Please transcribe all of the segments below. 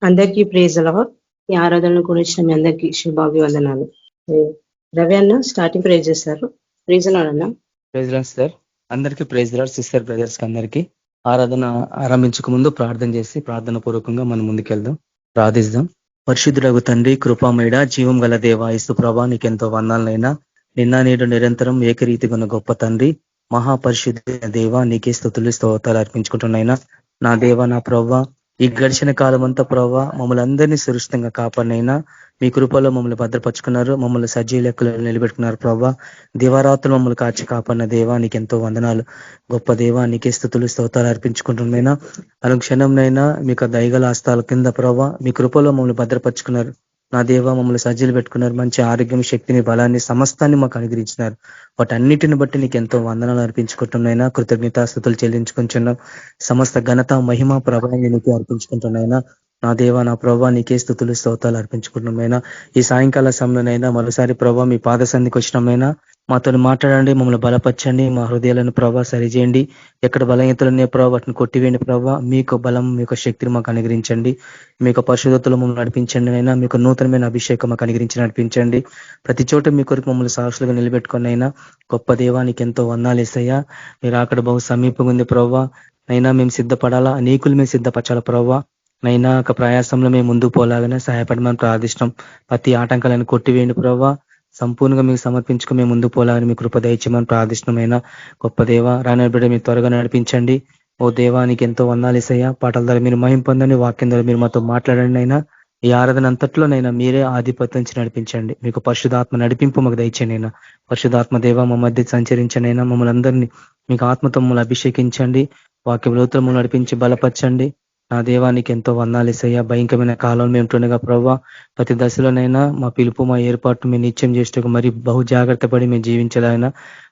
అందరికీ praise lord. ఈ ఆరాధనలు గురించిన మీ అందరికీ శుభాభివందనాలు. రవి అన్న స్టార్టింగ్ ప్రేజ్ చేస్తారు. ప్రైజ్ లార్డ్ అన్న. Praise lord sir. అందరికీ ప్రైజ్ లార్డ్. సిస్టర్ బ్రదర్స్ అందరికీ ఆరాధన ఆరంభించక ముందు ప్రార్థన చేసి ప్రార్థన పూర్వకంగా మనం ముందుకెళ్దాం, ప్రార్థిద్దాం. పరిశుద్ధుడగు తండ్రి, కృపామేడ, జీవం గల దేవ, యేసు ప్రభా నీకెంతో వందనాలైనా. నిన్న నేడు నిరంతరం ఏకరీతిగా ఉన్న గొప్ప తండ్రి, మహాపరిశుద్ధ దేవ, నీకే స్తుతులు స్తోత్రాలు అర్పించుకుంటున్నాయినా. నా దేవ, నా ప్రవ్వ, ఈ గడిచిన కాలం అంతా ప్రవ్వ మమ్మల్ని అందరినీ సురక్షితంగా కాపాడినైనా. మీ కృపలో మమ్మల్ని భద్రపరుచుకున్నారు, మమ్మల్ని సజీవ లెక్కలు నిలబెట్టుకున్నారు ప్రవ్వ. దివారాత్రులు మమ్మల్ని కాచి కాపాడిన దేవా నీకెంతో వందనాలు. గొప్ప దేవా నీకే స్తుతులు స్తోత్రాలు అర్పించుకుంటున్నైనా. అనుక్షణంనైనా మీకు దయగల హస్తాల కింద ప్రవ్వ మీ కృపలో మమ్మల్ని భద్రపరుచుకున్నారు. నా దేవ మమ్మల్ని సజ్జలు పెట్టుకున్నారు. మంచి ఆరోగ్యం, శక్తిని, బలాన్ని, సమస్తాన్ని మాకు అనుగ్రహించినారు. వాటన్నిటిని బట్టి నీకు ఎంతో వందనాలు అర్పించుకుంటున్నాయినా. కృతజ్ఞతాస్తుతులు చెల్లించుకుంటున్నాం. సమస్త ఘనత, మహిమ, ప్రభావం నీకే అర్పించుకుంటున్నాయినా. నా దేవ, నా ప్రభావ నీకే స్తుతులు స్తోత్రాలు అర్పించుకుంటున్నామైనా. ఈ సాయంకాల సమయంలోనైనా మరోసారి ప్రభావ మీ పాద సంధికి వచ్చినామైనా మాతో మాట్లాడండి, మమ్మల్ని బలపరచండి, మా హృదయాలను ప్రభావ సరిచేయండి. ఎక్కడ బలహీనతలునే ప్రభావ వాటిని కొట్టివేయండి ప్రభావ. మీకు బలం, మీకు శక్తిని మాకు అనుగ్రహించండి. మీకు పరిశుద్ధతలు మమ్మల్ని నడిపించండి అయినా. మీకు నూతనమైన అభిషేకం మాకు అనుగ్రహించి నడిపించండి. ప్రతి చోట మీ కొరకు మమ్మల్ని సాక్షులుగా నిలబెట్టుకుని అయినా. గొప్ప దేవానికి ఎంతో వందాలు వేసయ్యా. మీరు అక్కడ బహు సమీపంగా ఉంది ప్రభావ. అయినా మేము సిద్ధపడాలా, అనేకులు మేము సిద్ధపరచాలా ప్రభావ. నైనా ఒక ప్రయాసంలో మేము ముందుకు పోలాగానే సహాయపడమని ప్రార్థిష్టం. ప్రతి ఆటంకాలను కొట్టివేయండి ప్రభావ. సంపూర్ణంగా మీకు సమర్పించుకుని మేము ముందుకు పోలాలని మీ కృప దయచేయమని ప్రార్థిష్టమైన గొప్ప దేవ, రాని బిడ్డ మీరు త్వరగా నడిపించండి. ఓ దేవానికి ఎంతో వందాలు ఇసయ్యా. పాటల ద్వారా మీరు మహిం పొందండి, వాక్యం ద్వారా మీరు మాతో మాట్లాడండి అయినా. ఈ ఆరాధన అంతట్లోనైనా మీరే ఆధిపత్యం నుంచి నడిపించండి. మీకు పరిశుధాత్మ నడిపింపు మాకు దయచేయండి అయినా. పరిశుధాత్మ దేవ మా మధ్య సంచరించండి అయినా. మమ్మల్ని అందరినీ మీకు ఆత్మతో మమ్మల్ని అభిషేకించండి. వాక్య లోతులు నడిపించి బలపరచండి. నా దేవానికి ఎంతో వందాలు ఇసయ్యా. భయంకరమైన కాలంలో మేము ఉంటుండగా ప్రవ్వా ప్రతి దశలోనైనా మా పిలుపు, మా ఏర్పాటు మేము నిత్యం చేసేటకు మరి బహు జాగ్రత్త పడి మేము జీవించాలైనా.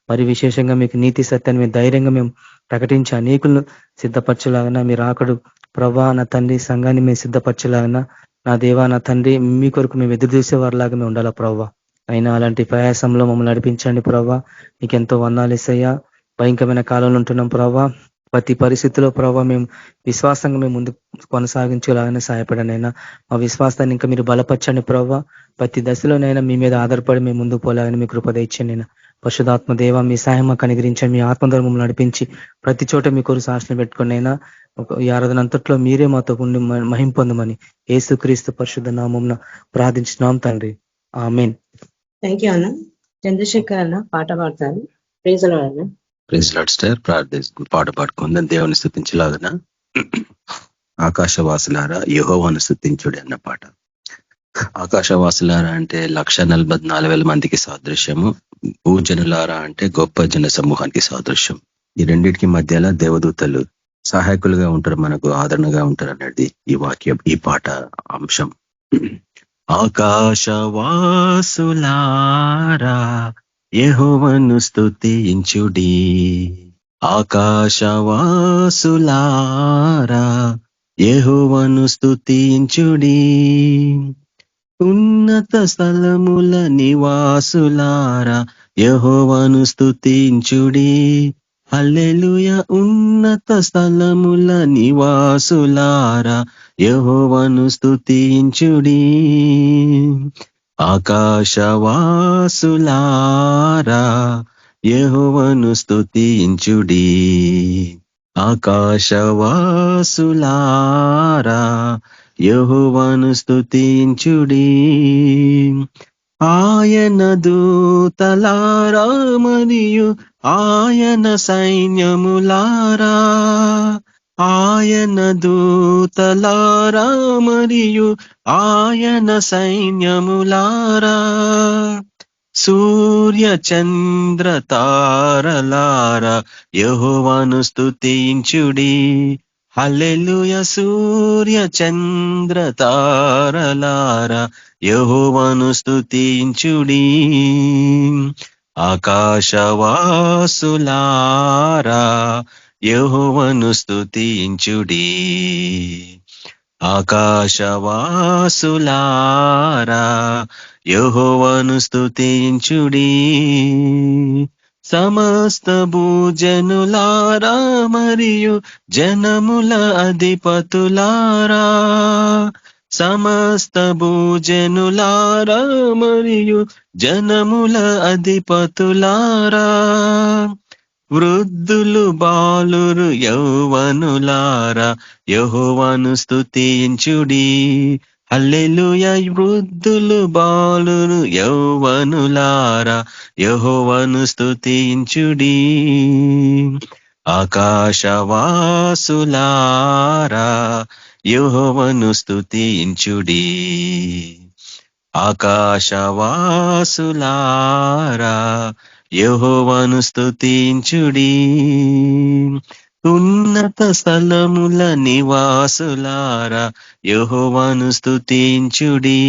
మరి విశేషంగా మీకు నీతి సత్యాన్ని మేము ధైర్యంగా మేము ప్రకటించి అనేకులను సిద్ధపరచలాగనా. మీరు ఆకడు ప్రవ్వా నా తండ్రి సంఘాన్ని మేము సిద్ధపరచలాగనా. నా దేవా నా తండ్రి మీ కొరకు మేము ఎదురు చూసే వారిలాగా మేము ఉండాలా ప్రవ్వా. అయినా అలాంటి ప్రయాసంలో మమ్మల్ని నడిపించండి ప్రవ్వా. మీకు ఎంతో వందాలు ఇసయ్యా. భయంకరమైన కాలంలో ఉంటున్నాం ప్రవ్వా. ప్రతి పరిస్థితిలో ప్రభావ మేము విశ్వాసంగా మేము ముందు కొనసాగించేలాగానే సహాయపడనైనా. మా విశ్వాసాన్ని ఇంకా మీరు బలపరచండి ప్రభావ. ప్రతి దశలోనైనా మీ మీద ఆధారపడి మేము ముందుకు పోలాలని మీ కృప దయచండి అయినా. పరిశుధాత్మ దేవ మీ సహాయం మాకు అనుగ్రహించండి. మీ ఆత్మధర్మం నడిపించి ప్రతి చోట మీ కొరకు సాక్షిని పెట్టుకునైనా. ఈ ఆరాధన అంతట్లో మీరే మాతో ఉండి మహిం పొందమని యేసుక్రీస్తు పరిశుద్ధ నామమున ప్రార్థించినాం తండ్రి, ఆమేన్. థ్యాంక్ యూ అన్న. చంద్రశేఖర్ అన్న పాట పాడతారు. ప్రైజ్ లార్డ్ అన్న. Praise lord star. పాట పాడుకుందాం. దేవుని స్తుతించలాగన. ఆకాశవాసులారా యెహోవాను స్తుతించుడి అన్న పాట. ఆకాశవాసులారా అంటే 1,44,000 మందికి సాదృశ్యము. భూజనులారా అంటే గొప్ప జన సమూహానికి సాదృశ్యం. ఈ రెండింటికి మధ్యలో దేవదూతలు సహాయకులుగా ఉంటారు, మనకు ఆదరణగా ఉంటారు అనేది ఈ వాక్యం, ఈ పాట అంశం. ఆకాశవాసులారా యెహోవాను స్తుతించుడి. ఆకాశవాసులారా యెహోవాను స్తుతించుడి. ఉన్నత స్థలముల నివాసులారా యెహోవాను స్తుతించుడి. హల్లెలూయా. ఉన్నత స్థలముల నివాసులారా యెహోవాను స్తుతించుడి. ఆకాశవాసులారా యెహోవాను స్తుతించుడి. ఆకాశవాసులారా యెహోవాను స్తుతించుడి. ఆయన దూతలారా మరియు ఆయన సైన్యములారా, ఆయన దూతలారా మరియు ఆయన సైన్యములారా, సూర్య చంద్ర తారలారా యెహోవాను స్తుతించుడి. హల్లెలూయా. సూర్య చంద్ర తారలారా యెహోవాను స్తుతించుడి. ఆకాశవాసులారా యెహోవాను స్తుతించుడి. ఆకాశవాసులారా యెహోవాను స్తుతించుడి. సమస్త భూజనులారా మరియు జనముల అధిపతులారా, సమస్త భూజనులారా మరియు జనముల అధిపతులారా, వృద్ధులు బాలురు యౌవనులారా యెహోవాను స్తుతించుడి. హల్లెలూయా. వృద్ధులు బాలురు యౌవనులారా యెహోవాను స్తుతించుడి. ఆకాశవాసులారా యెహోవాను స్తుతించుడి. ఆకాశవాసులారా యెహోవాను స్తుతించుడి. ఉన్నత స్థలముల నివాసులారా యెహోవాను స్తుతించుడి.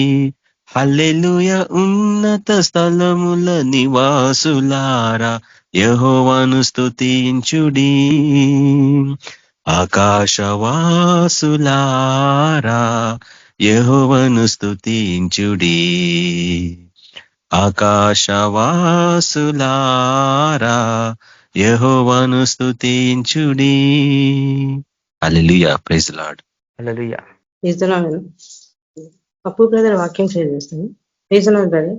హల్లెలూయా. ఉన్నత స్థలముల నివాసులారా యెహోవాను స్తుతించుడి. ఆకాశవాసులారా యెహోవాను స్తుతించుడి. ఆకాశవాసులారా యెహోవాను స్తుతించుడి. Hallelujah. Praise the Lord. Hallelujah. Pappu brother వాక్యం షేర్ చేస్తాను. Praise lord brother.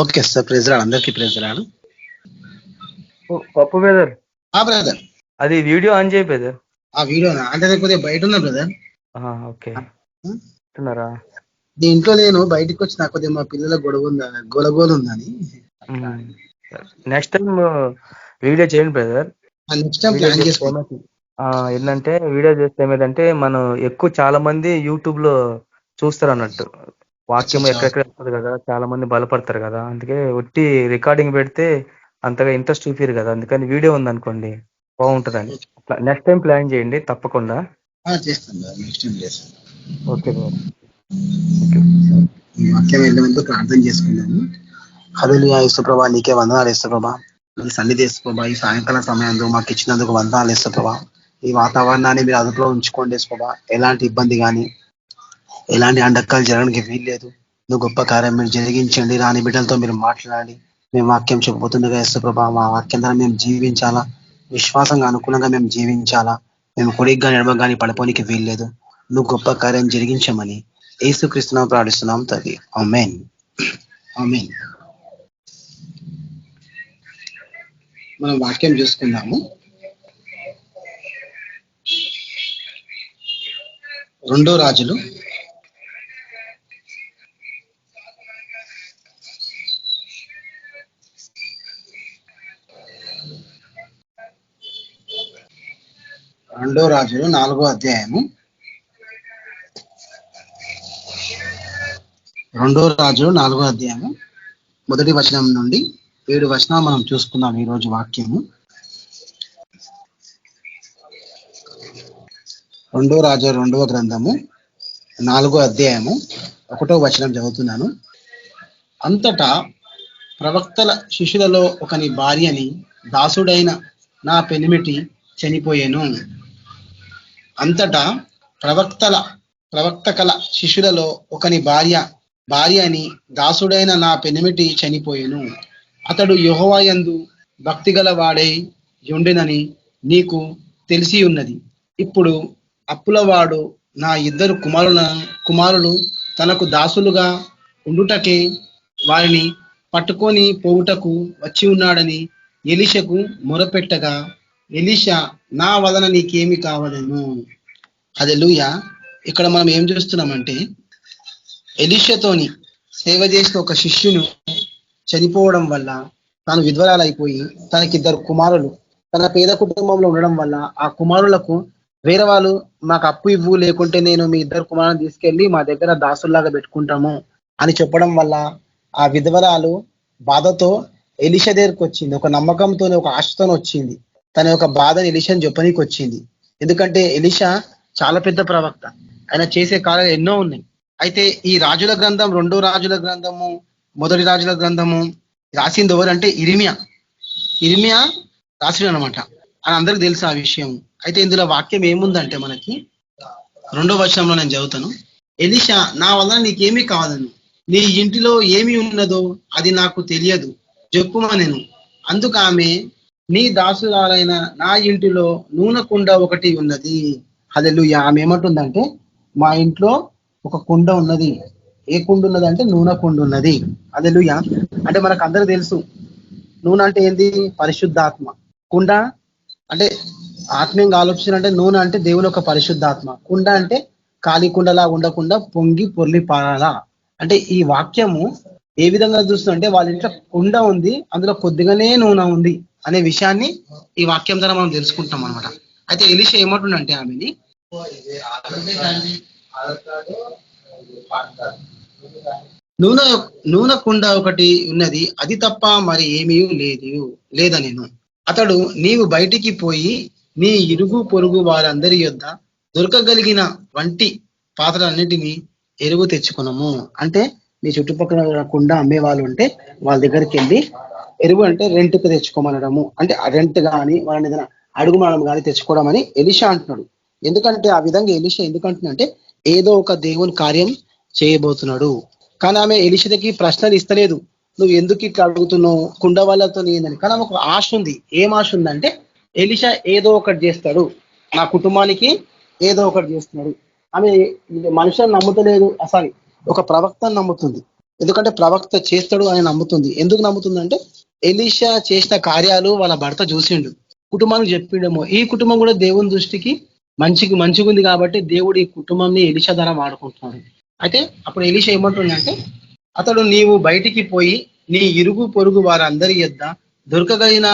Okay sir. Praise Lord. అందరికీ praise Lord. Pappu brother, brother అది వీడియో ఆన్ చేయి బ్రదర్. ఆ వీడియో అంటే కొద్దిగా బయట ఉన్నా బ్రదర్. ఓకే, అంటున్నారా? దీంట్లో నేను బయటకు వచ్చి నాకు కొద్దిగా మా పిల్లల గొడగోలు ఉందని. నెక్స్ట్ టైం వీడియో చేయండి బ్రదర్. నెక్స్ట్ టైం ప్లాన్ చేసుకుంటాం. ఏంటంటే వీడియో చేస్తే ఏమైందంటే మనం ఎక్కువ చాలా మంది యూట్యూబ్ లో చూస్తారు అన్నట్టు. వాక్యం ఎక్కడెక్కడ వస్తుంది కదా, చాలా మంది బలపడతారు కదా. అందుకే ఒట్టి రికార్డింగ్ పెడితే అంతగా ఇంట్రెస్ట్ చూపిరు కదా. అందుకని వీడియో ఉందనుకోండి బాగుంటుందని. నెక్స్ట్ టైం ప్లాన్ చేయండి తప్పకుండా. చేస్తాను నెక్స్ట్ టైం చేస్తాను. Okay brother. వాక్యం వెళ్ళే ముందు ప్రార్థన చేసుకున్నాను. హల్లెలూయా. యేసుప్రభా నీకే వందనాలు యేసుప్రభా. మీ సన్నిధి యేసుప్రభా ఈ సాయంకాల సమయంలో మాకు ఇచ్చినందుకు వందనాలు యేసుప్రభా. ఈ వాతావరణాన్ని మీరు అదుపులో ఉంచుకోండి యేసుప్రభా. ఎలాంటి ఇబ్బంది కానీ ఎలాంటి అండకాలు జరగడానికి వీల్లేదు. నువ్వు గొప్ప కార్యం మీరు జరిగించండి. రాని బిడ్డలతో మీరు మాట్లాడి మేము వాక్యం చెప్పబోతుండగా యేసుప్రభా మా వాక్యం ద్వారా మేము జీవించాలా, విశ్వాసంగా అనుకూలంగా మేము జీవించాలా. మేము కొడిగ్గా నడవగాని పడిపోనికి వీల్లేదు. నువ్వు గొప్ప కార్యం జరిగించమని యేసుక్రీస్తునామమున ప్రార్థిస్తున్నాం తండ్రి. ఆమేన్. ఆమేన్. మనం వాక్యం చూసుకుందాము. 2 రాజులు 4వ అధ్యాయము. 2 రాజులు 4వ అధ్యాయము 1వ వచనం నుండి 7 వచనాలు మనం చూసుకుందాం ఈ రోజు వాక్యము. 2 రాజుల 2వ గ్రంథము 4వ అధ్యాయము 1వ వచనం చదువుతున్నాను. అంతటా ప్రవక్తల శిష్యులలో ఒకని భార్యని దాసుడైన నా పెనిమిటి చనిపోయెను. అంతటా ప్రవక్తకల శిష్యులలో ఒకని భార్యని దాసుడైన నా పెనిమిటి చనిపోయెను. అతడు యెహోవా యందు భక్తిగల వాడై యుండెనని నీకు తెలిసి ఉన్నది. ఇప్పుడు అప్పులవాడు నా 2 కుమారులు తనకు దాసులుగా ఉండుటకే వారిని పట్టుకొని పోవుటకు వచ్చి ఉన్నాడని ఎలీషకు మొరపెట్టగా, ఎలీషా నా వలన నీకేమి కావాలను. హల్లెలూయా. ఇక్కడ మనం ఏం చూస్తున్నామంటే ఎలీషాతోని సేవ చేసిన ఒక శిష్యును చనిపోవడం వల్ల తాను విధ్వరాలైపోయి తనకి 2 కుమారులు తన పేద కుటుంబంలో ఉండడం వల్ల ఆ కుమారులకు వేరే వాళ్ళు మాకు అప్పు ఇవ్వు, లేకుంటే నేను మీ 2 కుమారులను తీసుకెళ్లి మా దగ్గర దాసుల్లాగా పెట్టుకుంటాము అని చెప్పడం వల్ల ఆ విధవరాలు బాధతో ఎలీషా దగ్గరికి వచ్చింది. ఒక నమ్మకంతో, ఒక ఆశతో వచ్చింది. తన యొక్క బాధని ఎలీషాని చెప్పనీకి వచ్చింది. ఎందుకంటే ఎలీషా చాలా పెద్ద ప్రవక్త, ఆయన చేసే కార్యాలు ఎన్నో ఉన్నాయి. అయితే ఈ రాజుల గ్రంథం 2 రాజుల గ్రంథము 1 రాజుల గ్రంథము రాసింది ఎవరంటే ఇర్మియా రాసిండు అనమాట. అని అందరికి తెలుసు ఆ విషయం. అయితే ఇందులో వాక్యం ఏముందంటే మనకి 2వ వచనంలో నేను చదువుతాను. ఎలీషా నా వల్ల నీకేమీ కావాలను, నీ ఇంటిలో ఏమి ఉన్నదో అది నాకు తెలియదు చెప్పుమనెను. అందుకు ఆమె, నీ దాసురాలైన నా ఇంటిలో నూనె కుండ ఒకటి ఉన్నది. హల్లెలూయా. ఆమె ఏమంటుందంటే మా ఇంట్లో ఒక కుండ ఉన్నది. ఏ కుండ ఉన్నది అంటే నూనె కుండ ఉన్నది. హల్లెలూయా. అంటే మనకు అందరూ తెలుసు నూనె అంటే ఏంది? పరిశుద్ధాత్మ. కుండ అంటే ఆత్మీయంగా ఆలోచన అంటే నూనె అంటే దేవుని యొక్క పరిశుద్ధాత్మ. కుండ అంటే ఖాళీ కుండలా ఉండకుండా పొంగి పొర్లి పారాలా. అంటే ఈ వాక్యము ఏ విధంగా చూస్తుందంటే వాళ్ళ ఇంట్లో కుండ ఉంది, అందులో కొద్దిగానే నూనె ఉంది అనే విషయాన్ని ఈ వాక్యం ద్వారా మనం తెలుసుకుంటాం అనమాట. అయితే ఎలీషా ఏమంటుండంటే ఆమెని నూనె నూనె కుండ ఒకటి ఉన్నది, అది తప్ప మరి ఏమీ లేదనెను. అతడు నీవు బయటికి పోయి నీ ఇరుగు పొరుగు వారందరి యొద్ద దొరకగలిగిన వంటి పాత్రలన్నిటినీ ఎరువు తెచ్చుకున్నాము. అంటే మీ చుట్టుపక్కల కుండ అమ్మే వాళ్ళు ఉంటే వాళ్ళ దగ్గరికి వెళ్ళి ఎరువు అంటే రెంట్కి తెచ్చుకోమనడము, అంటే రెంట్ కానీ వాళ్ళని ఏదైనా అడుగుమనడం కానీ తెచ్చుకోవడం అని ఎలీషా అంటున్నాడు. ఎందుకంటే ఆ విధంగా ఎలీషా ఎందుకంటున్నాడంటే ఏదో ఒక దేవుని కార్యం చేయబోతున్నాడు. కానీ ఆమె ఎలీషాకి ప్రశ్నలు ఇస్తలేదు, నువ్వు ఎందుకు ఇట్లా అడుగుతున్నావు కుండ వాళ్ళతో ఏందని. కానీ ఆమె ఒక ఆశ ఉంది. ఏం ఆశ ఉందంటే ఎలీషా ఏదో ఒకటి చేస్తాడు, నా కుటుంబానికి ఏదో ఒకటి చేస్తున్నాడు. ఆమె మనుషులను నమ్ముతలేదు, సారీ ఒక ప్రవక్తను నమ్ముతుంది. ఎందుకంటే ప్రవక్త చేస్తాడు అని నమ్ముతుంది. ఎందుకు నమ్ముతుంది అంటే ఎలీషా చేసిన కార్యాలు వాళ్ళ భర్త చూసిండు, కుటుంబానికి చెప్పిండేమో. ఈ కుటుంబం కూడా దేవుని దృష్టికి మంచిగా ఉంది కాబట్టి దేవుడు ఈ కుటుంబాన్ని ఎలీషా ద్వారా వాడుకుంటున్నాడు. అయితే అప్పుడు ఎలీషా ఏమంటుండంటే అతడు నీవు బయటికి పోయి నీ ఇరుగు పొరుగు వారందరి యొద్ద దొరకగలిగిన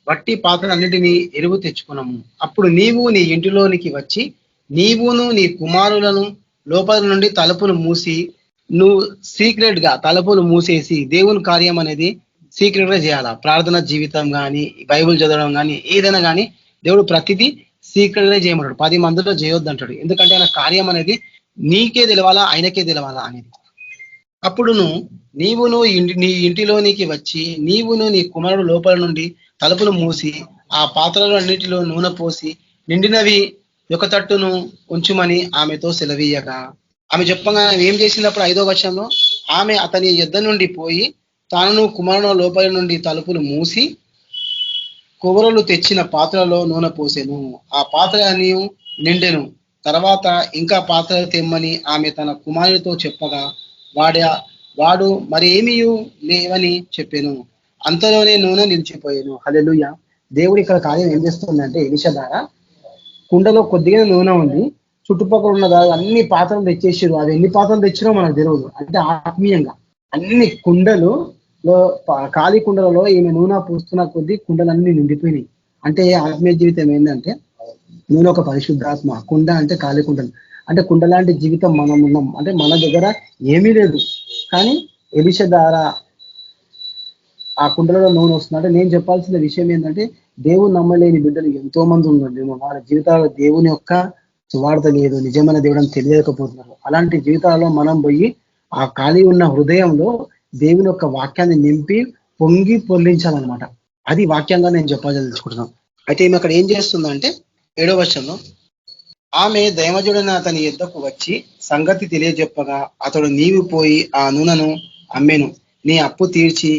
వట్టి పాత్రలన్నిటినీ ఎరువు తెచ్చుకున్నాము. అప్పుడు నీవు నీ ఇంటిలోనికి వచ్చి నీవును నీ కుమారులను లోపల నుండి తలుపులు మూసి, నువ్వు సీక్రెట్ గా తలుపులు మూసేసి దేవుని కార్యం అనేది సీక్రెట్ గా చేయాలా. ప్రార్థన జీవితం కానీ, బైబుల్ చదవడం కానీ, ఏదైనా కానీ దేవుడు ప్రతిదీ సీక్రెట్ గా చేయమంటాడు. 10 మందిలో చేయొద్దు అంటాడు. ఎందుకంటే ఆయన కార్యం అనేది నీకే తెలవాలా, ఆయనకే తెలవాలా అనేది. అప్పుడును నీవును నీ ఇంటిలోనికి వచ్చి నీవును నీ కుమారుడు లోపల నుండి తలుపులు మూసి ఆ పాత్రలు అన్నిటిలో నూనె పోసి నిండినవి ఒక తట్టును ఉంచుమని ఆమెతో సెలవీయగా, ఆమె చెప్పగా ఏం చేసినప్పుడు 5వ వచనంలో ఆమె అతని యుద్ధ నుండి పోయి తాను కుమారుడు లోపల నుండి తలుపులు మూసి కొవ్వరలు తెచ్చిన పాత్రలో నూనె పోసెను. ఆ పాత్ర అని నిండెను. తర్వాత ఇంకా పాత్రలు తెమ్మని ఆమె తన కుమారుడితో చెప్పగా వాడు మరి ఏమీ లేవని చెప్పాను. అంతలోనే నూనె నిలిచిపోయాను. హల్లెలూయా. దేవుడు ఇక్కడ కార్యం ఏం చేస్తుందంటే ఎలీషా ద్వారా కుండలో కొద్దిగా నూనె ఉంది, చుట్టుపక్కల ఉన్న అన్ని పాత్రలు తెచ్చేసారు. అది ఎన్ని పాత్రలు తెచ్చినో మనకు తెలియదు. అంటే ఆత్మీయంగా అన్ని కుండలు ఖాళీ కుండలలో ఈమె నూనె పూస్తున్న కొద్దీ కుండలన్నీ నిండిపోయినాయి. అంటే ఆత్మీయ జీవితం ఏంటంటే నూనె ఒక పరిశుద్ధాత్మ, కుండ అంటే ఖాళీ కుండలు. అంటే కుండ లాంటి జీవితం మనం ఉన్నాం. అంటే మన దగ్గర ఏమీ లేదు, కానీ ఎలీషా ద్వారా ఆ కుండలలో నూనె వస్తుంది. అంటే నేను చెప్పాల్సిన విషయం ఏంటంటే దేవుని నమ్మలేని బిడ్డలు ఎంతో మంది ఉన్నారు. వాళ్ళ జీవితాల్లో దేవుని యొక్క సువార్త లేదు, నిజమైన దేవుడు తెలియకపోతున్నారు. అలాంటి జీవితాల్లో మనం పోయి ఆ ఖాళీ ఉన్న హృదయంలో దేవుని యొక్క వాక్యాన్ని నింపి పొంగి పొర్లించాలన్నమాట. అది వాక్యంగా నేను చెప్పాలనుకుంటున్నాను. అయితే ఈమె అక్కడ ఏం చేస్తుందంటే 7వ వచనంలో ఆమె దైవజుడైన అతని యుద్ధకు వచ్చి సంగతి తెలియజెప్పగా అతడు నీవు పోయి ఆ నూనెను అమ్మెను, నీ అప్పు తీర్చి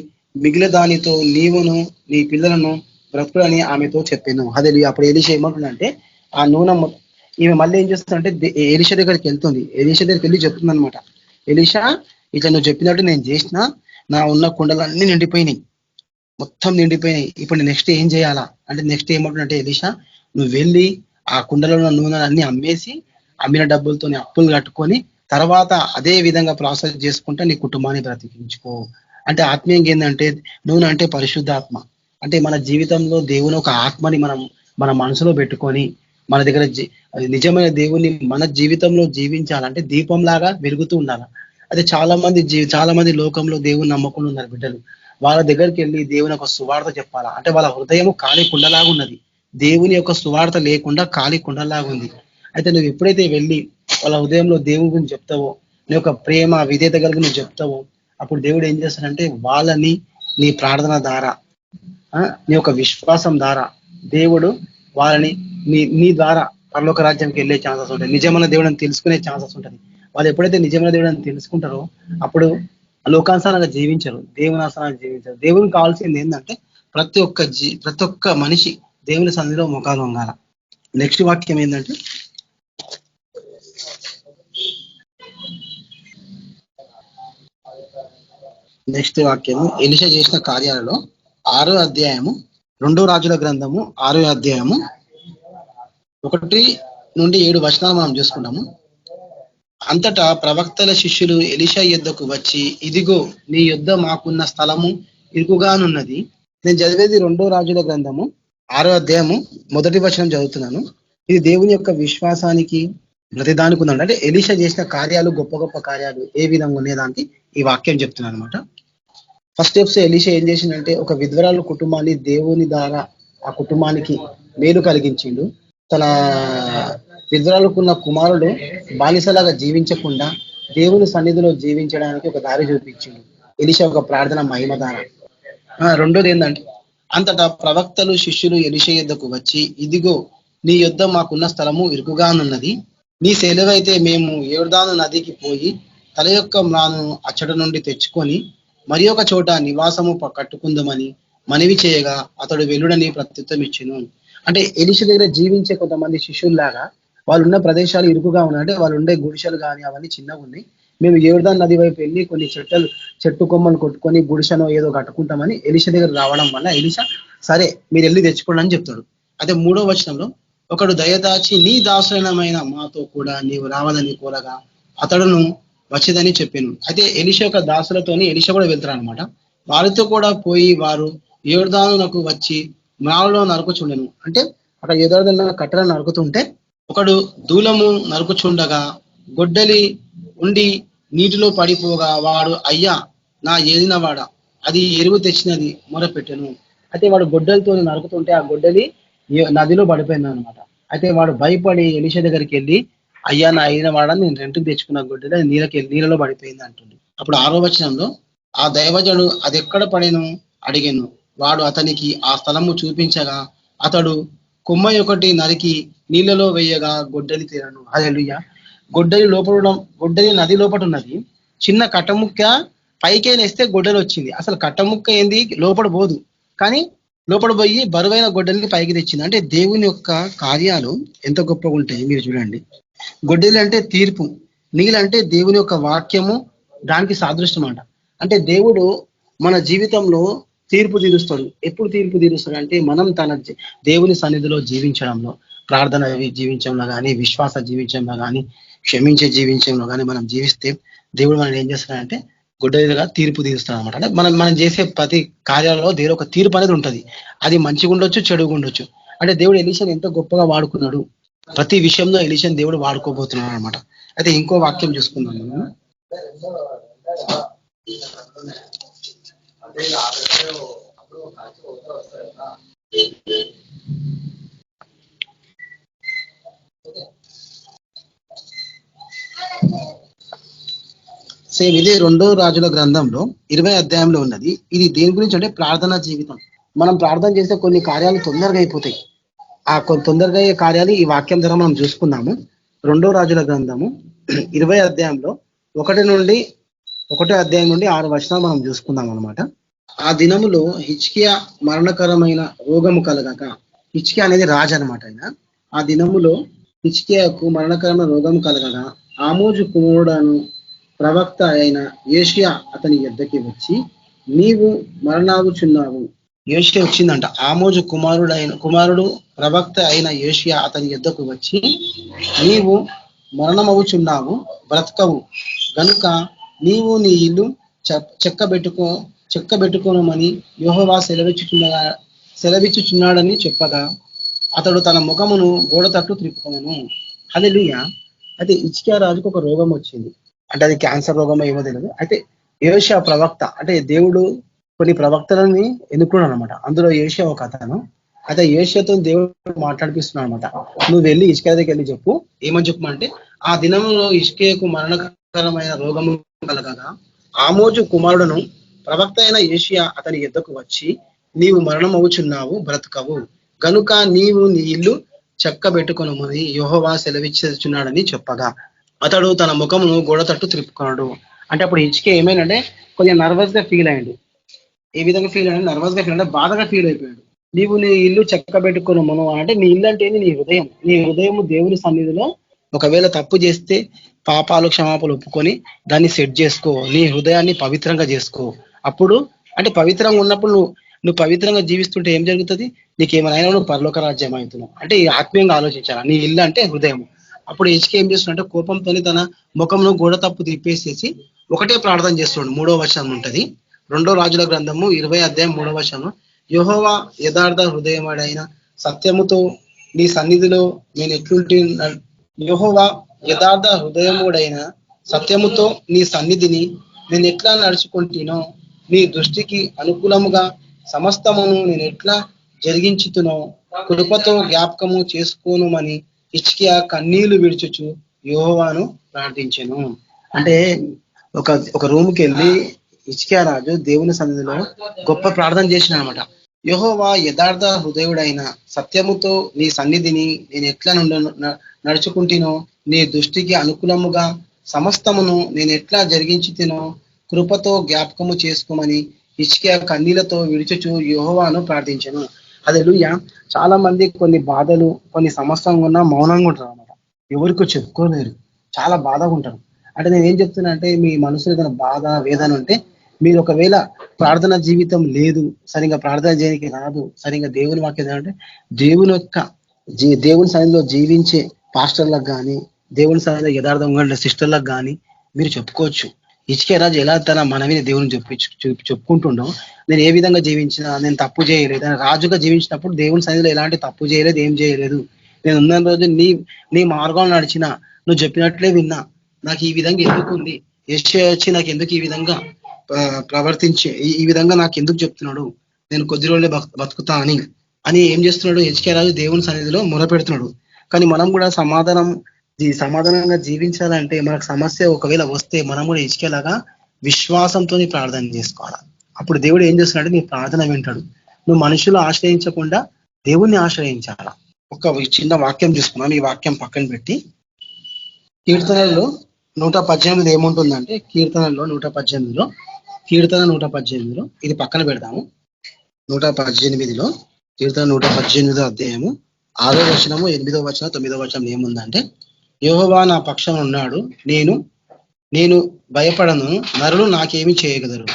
మిగిలిన దానితో నీవును నీ పిల్లలను బ్రతుకులని ఆమెతో చెప్పాను. అదే అప్పుడు ఎలీషా ఏమంటుందంటే ఆ నూనె ఈమె మళ్ళీ ఏం చేస్తుందంటే ఎలీషా దగ్గరికి వెళ్తుంది. ఎలీషా దగ్గరికి వెళ్ళి చెప్తుంది అనమాట, ఎలీషా ఇట్లా నువ్వు చెప్పినట్టు నేను చేసిన, నా ఉన్న కుండలన్నీ నిండిపోయినాయి, మొత్తం నిండిపోయినాయి. ఇప్పుడు నెక్స్ట్ ఏం చేయాలా అంటే నెక్స్ట్ ఏమంటుందంటే ఎలీషా నువ్వు వెళ్ళి ఆ కుండలో ఉన్న నూనె అన్ని అమ్మేసి అమ్మిన డబ్బులతో అప్పులు కట్టుకొని తర్వాత అదే విధంగా ప్రాసెస్ చేసుకుంటే నీ కుటుంబాన్ని బ్రతికించుకో. అంటే ఆత్మీయంగా ఏంటంటే నూనె అంటే పరిశుద్ధాత్మ. అంటే మన జీవితంలో దేవుని ఒక ఆత్మని మన మనసులో పెట్టుకొని మన దగ్గర నిజమైన దేవుని మన జీవితంలో జీవించాలంటే దీపంలాగా వెలుగుతూ ఉండాలి. అదే చాలా మంది లోకంలో దేవుని నమ్మకుండా ఉన్నారు బిడ్డలు. వాళ్ళ దగ్గరికి వెళ్ళి దేవుని యొక్క సువార్త చెప్పాలా అంటే వాళ్ళ హృదయం ఖాళీ కుండలాగా ఉన్నది. దేవుని యొక్క సువార్త లేకుండా ఖాళీ కుండలాగా ఉంది. అయితే నువ్వు ఎప్పుడైతే వెళ్ళి వాళ్ళ హృదయంలో దేవుని గురించి చెప్తావో, నీ యొక్క ప్రేమ విధేయత కలిగి నువ్వు చెప్తావో, అప్పుడు దేవుడు ఏం చేస్తాడంటే వాళ్ళని నీ ప్రార్థన ద్వారా నీ యొక్క విశ్వాసం ద్వారా దేవుడు వాళ్ళని నీ ద్వారా పరలోక రాజ్యానికి వెళ్ళే ఛాన్సెస్ ఉంటాయి. నిజమైన దేవుడిని తెలుసుకునే ఛాన్సెస్ ఉంటుంది. వాళ్ళు ఎప్పుడైతే నిజమైన దేవుడిని తెలుసుకుంటారో అప్పుడు లోకానుసారంగా జీవించరు, దేవునాసారంగా జీవించరు. దేవునికి కావాల్సింది ఏంటంటే ప్రతి ఒక్క మనిషి దేవుని సన్నిధిలో ముఖాలు వంగాల. నెక్స్ట్ వాక్యం ఏంటంటే నెక్స్ట్ వాక్యము ఎలీషా చేసిన కార్యాలలో 6వ అధ్యాయము 2 రాజుల గ్రంథము 6వ అధ్యాయము 1 నుండి 7 వచనాలు మనం చూసుకుంటాము. అంతటా ప్రవక్తల శిష్యులు ఎలీషా యొద్దకు వచ్చి, ఇదిగో నీ యొద్ద మాకున్న స్థలము ఇరుకుగానున్నది. నేను చదివేది 2 రాజుల గ్రంథము 6వ అధ్యాయము 1 వచనం చదువుతున్నాను. ఇది దేవుని యొక్క విశ్వాసానికి ప్రతిదానికి ఉందండి. అంటే ఎలీషా చేసిన కార్యాలు, గొప్ప గొప్ప కార్యాలు ఏ విధంగా ఉండేదానికి ఈ వాక్యం చెప్తున్నాను అనమాట. ఫస్ట్ స్టెప్స్ ఎలీషా ఏం చేసిందంటే, ఒక విధ్వరాలు కుటుంబాన్ని దేవుని ద్వారా ఆ కుటుంబానికి మేలు కలిగించిండు. తన విధ్వరాలకున్న కుమారుడు బానిసలాగా జీవించకుండా దేవుని సన్నిధిలో జీవించడానికి ఒక దారి చూపించిండు ఎలీషా ఒక ప్రార్థన మహిమ ద్వారా. రెండోది ఏంటంటే, అంతటా ప్రవక్తలు శిష్యులు ఎలీషా యొద్దకు వచ్చి, ఇదిగో నీ యొద్ద మాకున్న స్థలము ఇరుకుగానున్నది. నీ సెలవైతే మేము యోర్దాను నదికి పోయి తల యొక్క మ్రాను అచ్చట నుండి తెచ్చుకొని మరి ఒక చోట నివాసము కట్టుకుందామని మనవి చేయగా అతడు వెలుడని ప్రత్యుత్తం ఇచ్చెను. అంటే ఎలీషా దగ్గర జీవించే కొంతమంది శిష్యుల్లాగా వాళ్ళు ఉన్న ప్రదేశాలు ఇరుకుగా ఉన్నాయి. అంటే వాళ్ళు ఉండే గుడిసెలు కానీ అవన్నీ చిన్నగా ఉన్నాయి. మేము యోర్దాను నది వైపు వెళ్ళి కొన్ని చెట్టు కొమ్మలు కొట్టుకొని గుడిసెనో ఏదో కట్టుకుంటామని ఎలీషా దగ్గర రావడం వల్ల ఎలీషా సరే మీరు వెళ్ళి తెచ్చుకోండి అని చెప్తాడు. అదే 3వ వచనంలో, ఒకడు దయదాచి నీ దాసులమైన మాతో కూడా నీవు రావదని కోరగా అతడును వచ్చేదని చెప్పాను. అయితే ఎలీషా యొక్క దాసులతోని ఎలీషా కూడా వెళ్తారు అనమాట. వారితో కూడా పోయి వారు యోర్దానునకు వచ్చి మ్రానులో నరుకుచుండెను. అంటే అక్కడ యోర్దాను కట్టెలను నరుకుతుంటే ఒకడు దూలము నరుకుచుండగా గొడ్డలి ఉండి నీటిలో పడిపోగా వాడు, అయ్యా నా ఏదినవాడ, అది ఎరువు తెచ్చినది మొరపెట్టెను. అయితే వాడు గొడ్డలితో నరుకుతుంటే ఆ గొడ్డలి నదిలో పడిపోయింది అనమాట. అయితే వాడు భయపడి ఎలీషా దగ్గరికి వెళ్ళి, అయ్యా నా అయిన వాడని నేను రెంట్కి తెచ్చుకున్న గొడ్డలి అది నీళ్ళలో పడిపోయింది అంటుంది. అప్పుడు 6వ వచనంలో, ఆ దైవజనుడు అది ఎక్కడ పడిను అడిగాను. వాడు అతనికి ఆ స్థలము చూపించగా అతడు కొమ్మ ఒకటి నరికి నీళ్ళలో వేయగా గొడ్డలి తీరను. హల్లెలూయా. గొడ్డలి నది లోపట ఉన్నది. చిన్న కట్టముక్క పైకే నేస్తే గొడ్డలి వచ్చింది. అసలు కట్టముక్క ఏంది లోపల పోదు, కానీ లోపల పోయి బరువైన గొడ్డలిని పైకి తెచ్చింది. అంటే దేవుని యొక్క కార్యాలు ఎంత గొప్పగా ఉంటాయి మీరు చూడండి. గొడ్డలి అంటే తీర్పు, నీళ్ళంటే దేవుని యొక్క వాక్యము, దానికి సాదృష్టం అంట. అంటే దేవుడు మన జీవితంలో తీర్పు తీరుస్తాడు. ఎప్పుడు తీర్పు తీరుస్తాడు అంటే, మనం తన దేవుని సన్నిధిలో జీవించడంలో, ప్రార్థన జీవించడంలో కానీ, విశ్వాస జీవించడంలో కానీ, క్షమించే జీవించడంలో కానీ మనం జీవిస్తే దేవుడు మనం ఏం చేస్తాడంటే గొడ్డలిగా తీర్పు తీరుస్తాడు అనమాట. అంటే మనం చేసే ప్రతి కార్యాలలో దేవుడు ఒక తీర్పు అనేది ఉంటుంది. అది మంచిగా ఉండొచ్చు, చెడుగా ఉండొచ్చు. అంటే దేవుడు ఎలీషాని ఎంతో గొప్పగా వాడుకున్నాడు. ప్రతి విషయంలో ఎలీషాని దేవుడు వాడుకోబోతున్నాడు అనమాట. అయితే ఇంకో వాక్యం చూసుకుందాం మనం. సేమ్ ఇదే 2 రాజుల గ్రంథంలో 20వ అధ్యాయంలో ఉన్నది. ఇది దేని గురించి అంటే ప్రార్థనా జీవితం. మనం ప్రార్థన చేస్తే కొన్ని కార్యాలు తొందరగా అయిపోతాయి. ఆ తొందరగా అయ్యే కార్యాలు ఈ వాక్యం ద్వారా మనం చూసుకుందాము. 2 రాజుల గ్రంథము 20వ అధ్యాయంలో 1వ అధ్యాయం నుండి 6 వచనాలు మనం చూసుకుందాం అనమాట. ఆ దినములో హిజ్కియా మరణకరమైన రోగము కలగక, హిజ్కియా అనేది రాజు అనమాట. ఆయన ఆ దినములో హిజ్కియాకు మరణకరమైన రోగము కలగగా ఆమోజు కుమారుడను ప్రవక్త అయిన యోషియా అతని యొద్దకి వచ్చి, నీవు మరణాగుచున్నావు. యోషియా వచ్చిందంట. ఆమోజు కుమారుడు ప్రవక్త అయిన యోషియా అతని యొద్దకు వచ్చి, నీవు మరణమవుచున్నావు, బ్రతకవు గనుక నీవు నీ ఇల్లు చెక్కబెట్టుకోనమని యెహోవా సెలవిచ్చుచున్నాడని చెప్పగా అతడు తన ముఖమును గోడ తట్టు త్రిప్పుకొనెను. హల్లెలూయా. అయితే హిజ్కియా రాజుకు ఒక రోగం వచ్చింది. అంటే అది క్యాన్సర్ రోగమో ఏమో తెలియదు. అయితే యోషియా ప్రవక్త, అంటే దేవుడు కొన్ని ప్రవక్తలని ఎన్నుకున్నాడు అనమాట. అందులో యోషియా ఒక అతను. అయితే యోషియాతో దేవుడు మాట్లాడిపిస్తున్నాడు అనమాట. నువ్వు వెళ్ళి హిజ్కియా దగ్గరికి వెళ్ళి చెప్పు. ఏమని చెప్పమంటే, ఆ దినంలో హిజ్కియాకు మరణకరమైన రోగము కలగగా ఆమోజు కుమారుడును ప్రవక్త అయిన యోషియా అతని యొద్దకు వచ్చి, నీవు మరణం అవుచున్నావు, బ్రతకవు గనుక నీవు నీ ఇల్లు చెక్కబెట్టుకొనమని యెహోవా సెలవిచ్చుచున్నాడని చెప్పగా అతడు తన ముఖమును గోడ తట్టు త్రిప్పుకున్నాడు. అంటే అప్పుడు హిజ్కియా ఏమైందంటే కొద్దిగా నర్వస్ గా ఫీల్ అయ్యాడు. ఏ విధంగా ఫీల్ అయ్యాడు? నర్వస్ గా ఫీల్ అంటే బాధగా ఫీల్ అయిపోయాడు. నీవు నీ ఇల్లు చెక్కబెట్టుకొనమను అంటే నీ ఇల్లు అంటే నీ హృదయం. నీ హృదయము దేవుని సన్నిధిలో ఒకవేళ తప్పు చేస్తే పాపాలు క్షమాపణలు ఒప్పుకొని దాన్ని సెట్ చేసుకో, నీ హృదయాన్ని పవిత్రంగా చేసుకో. అప్పుడు అంటే పవిత్రంగా ఉన్నప్పుడు నువ్వు పవిత్రంగా జీవిస్తుంటే ఏం జరుగుతుంది? నీకు ఏమైనా నువ్వు పరలోక రాజ్యం అవుతున్నావు. అంటే ఈ ఆత్మీయంగా ఆలోచించాలి. నీ ఇల్లు అంటే హృదయం. అప్పుడు హెచ్కే ఏం చేస్తున్నాడంటే కోపంతో తన ముఖంలో గోడ తప్పు తిప్పేసేసి ఒకటే ప్రార్థన చేస్తున్నాడు. 3వ వచనం ఉంటది, 2 రాజుల గ్రంథము 20 అధ్యాయం 3వ వచనం. యెహోవా యథార్థ హృదయముడైన సత్యముతో నీ సన్నిధిలో నేను ఎట్లుంటే యెహోవా యథార్థ హృదయముడైన సత్యముతో నీ సన్నిధిని నేను ఎట్లా నడుచుకుంటునో, నీ దృష్టికి అనుకూలముగా సమస్తమును నేను ఎట్లా జరిగించుతునో కృపతో జ్ఞాపకము చేసుకోనుమని హిజ్కియా కన్నీళ్లు విడుచుచు యెహోవాను ప్రార్థించెను. అంటే ఒక రూమ్కి వెళ్ళి హిజ్కియా రాజు దేవుని సన్నిధిలో గొప్ప ప్రార్థన చేసిన అనమాట. యెహోవా యథార్థ హృదయుడైన సత్యముతో నీ సన్నిధిని నేను ఎట్లా నడుచుకుంటునో, నీ దృష్టికి అనుకూలముగా సమస్తమును నేను ఎట్లా జరిగించుతునో కృపతో జ్ఞాపకము చేసుకోమని హిజ్కియా కన్నీళ్లతో విడుచుచు యెహోవాను ప్రార్థించెను. హల్లెలూయా. చాలా మంది కొన్ని బాధలు, కొన్ని సమస్యలు ఉన్నా మౌనంగా ఉంటారు అనమాట. ఎవరికో చెప్పుకోలేరు, చాలా బాధగా ఉంటారు. అంటే నేను ఏం చెప్తున్నా అంటే, మీ మనసులో ఏదైనా బాధ, వేదన ఉంటే మీరు ఒకవేళ ప్రార్థన జీవితం లేదు, సరిగ్గా ప్రార్థన చేయడానికి రాదు, సరిగ్గా దేవుని వాక్యం అంటే దేవుని సన్నిధిలో జీవించే పాస్టర్లకు కానీ, దేవుని సన్నిధిలో యథార్థంగా ఉండే సిస్టర్లకు కానీ మీరు చెప్పుకోవచ్చు. హిజ్కియా రాజు ఎలా తన మనవిని దేవుని చెప్పుకుంటుండో, నేను ఏ విధంగా జీవించినా, నేను తప్పు చేయలేదు అని రాజుగా జీవించినప్పుడు దేవుని సన్నిధిలో ఎలాంటి తప్పు చేయలేదు, ఏం చేయలేదు. నేను ఉన్న రోజు నీ మార్గంలో నడిచిన, నువ్వు చెప్పినట్లే విన్నా, నాకు ఈ విధంగా ఎందుకు ఉంది, యెషయా వచ్చి నాకు ఎందుకు ఈ విధంగా ప్రవర్తించి ఈ విధంగా నాకు ఎందుకు చెప్తున్నాడు, నేను కొద్ది రోజులే బతుకుతా అని ఏం చేస్తున్నాడు హిజ్కియా రాజు దేవుని సన్నిధిలో మొరపెడుతున్నాడు. కానీ మనం కూడా సమాధానంగా జీవించాలంటే, మనకు సమస్య ఒకవేళ వస్తే మనం కూడా హిజ్కియా లాగా విశ్వాసంతో ప్రార్థన చేసుకోవాలి. అప్పుడు దేవుడు ఏం చేస్తున్నాడు, నీ ప్రార్థన వింటాడు. నువ్వు మనుషులు ఆశ్రయించకుండా దేవుణ్ణి ఆశ్రయించాల. ఒక చిన్న వాక్యం చూసుకున్నాం, ఈ వాక్యం పక్కన పెట్టి కీర్తనల్లో 118 ఏముంటుందంటే, కీర్తన 118లో ఇది పక్కన పెడదాము. 118లో కీర్తన 118 అధ్యాయము 6వ వచనము, 8వ వచనం, 9వ వచనం ఏముందంటే, యెహోవా నా పక్షం ఉన్నాడు, నేను భయపడను, నరులు నాకేమి చేయగలరు.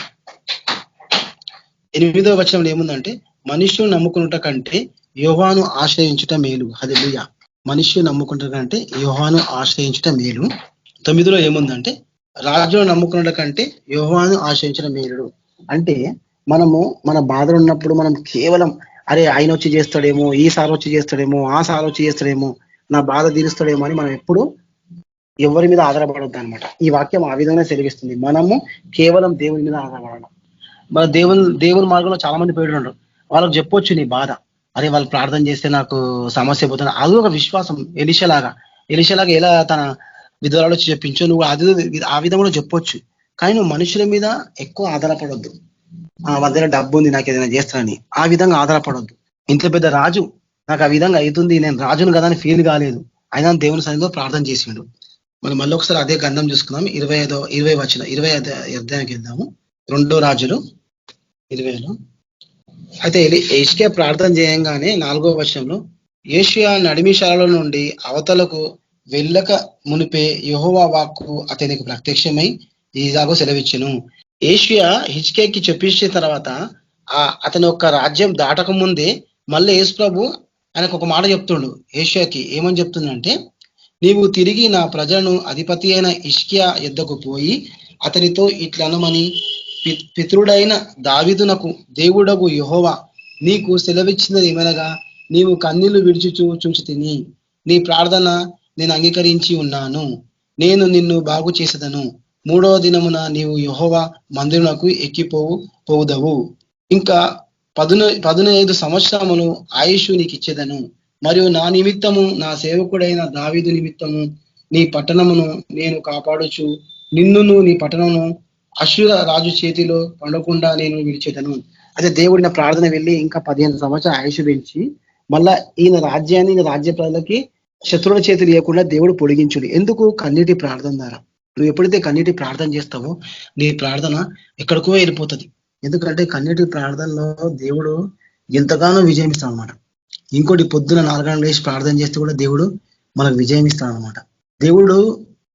8వ వచనంలో ఏముందంటే, మనుష్యుని నమ్ముకున్నట కంటే యెహోవాను ఆశ్రయించుట మేలు. హల్లెలూయా. మనుష్యుని నమ్ముకున్నట కంటే యెహోవాను ఆశ్రయించుట మేలు. 9లో ఏముందంటే, రాజును నమ్ముకున్నట కంటే యెహోవాను ఆశ్రయించడం మేలుడు. అంటే మనము మన బాధలు ఉన్నప్పుడు మనం కేవలం అరే ఆయన వచ్చి చేస్తాడేమో, ఈసారి వచ్చి చేస్తాడేమో, ఆ సారి వచ్చి చేస్తాడేమో, నా బాధ తీరుస్తాడేమో అని మనం ఎప్పుడు ఎవరి మీద ఆధారపడొద్దు అనమాట. ఈ వాక్యం ఆ విధంగా సెలవిస్తుంది. మనము కేవలం దేవుని మీద ఆధారపడాలి. మన దేవుని మార్గంలో చాలా మంది పోయినారు, వాళ్ళకి చెప్పొచ్చు నీ బాధ, అరే వాళ్ళు ప్రార్థన చేస్తే నాకు సమస్య పోతుంది. అది ఒక విశ్వాసం. ఎలీషాలాగా ఎలా తన విధురాలు వచ్చి చెప్పించో, నువ్వు ఆ విధంగా చెప్పొచ్చు. కానీ నువ్వు మనుషుల మీద ఎక్కువ ఆధారపడొద్దు. వాళ్ళ దగ్గర డబ్బు ఉంది, నాకు ఏదైనా చేస్తానని ఆ విధంగా ఆధారపడొద్దు. ఇంత పెద్ద రాజు నాకు ఆ విధంగా అవుతుంది, నేను రాజును కదా అని ఫీల్ కాలేదు, అయినా దేవుని సన్నిధిలో ప్రార్థన చేసిండు. మనం మళ్ళీ ఒకసారి అదే గ్రంథం చూసుకుందాం. 20 అధ్యాయానికి వెళ్దాము. 2 రాజులు 20లో. అయితే హిజ్కియా ప్రార్థన చేయంగానే 4వ వచనంలో, యోషియా నడిమిశాలలో నుండి అవతలకు వెళ్ళక మునిపే యెహోవా వాక్కు అతనికి ప్రత్యక్షమై ఈలాగో సెలవిచ్చెను. యోషియా హిజ్కియాకి చెప్పించిన తర్వాత అతని యొక్క రాజ్యం దాటక ముందే మళ్ళీ యేసు ప్రభు ఆయనకు ఒక మాట చెప్తుండు. యోషియాకి ఏమని చెప్తుందంటే, నీవు తిరిగి నా ప్రజలను అధిపతి అయిన హిజ్కియా యొద్దకు పోయి అతనితో ఇట్లనమని, పితరుడైన దావీదునకు దేవుడగు యెహోవా నీకు సెలవిచ్చినది ఏమనగా, నీవు కన్నీళ్లు చూచితిని, నీ ప్రార్థన నేను అంగీకరించి ఉన్నాను, నేను నిన్ను బాగు చేసేదను, 3వ దినమున నీవు యెహోవా మందిరమునకు పోవుదవు, ఇంకా 15 సంవత్సరములు ఆయుష్ నీకు ఇచ్చేదను, మరియు నా నిమిత్తము నా సేవకుడైన దావీదు నిమిత్తము నీ పట్టణమును నేను కాపాడుచు నిన్నును నీ పట్టణమును అశ్షూర రాజు చేతిలో పడకుండా నేను విడిచేదను. అయితే దేవుడిన ప్రార్థన వెళ్ళి ఇంకా 15 సంవత్సరాలు ఆయుష్ పెంచి మళ్ళా ఈయన రాజ్య ప్రజలకి శత్రువుల చేతులు లేకుండా దేవుడు పొడిగించుడు. ఎందుకు? కన్నీటి ప్రార్థన ద్వారా. నువ్వు ఎప్పుడైతే కన్నీటి ప్రార్థన చేస్తావో నీ ప్రార్థన ఎక్కడికో వెళ్ళిపోతుంది. ఎందుకంటే కన్నీటి ప్రార్థనలో దేవుడు ఎంతగానో విజయం ఇస్తాడు అనమాట. ఇంకోటి, పొద్దున 4 గంటలు వేసి ప్రార్థన చేస్తే కూడా దేవుడు మనకు విజయం ఇస్తాడు అనమాట. దేవుడు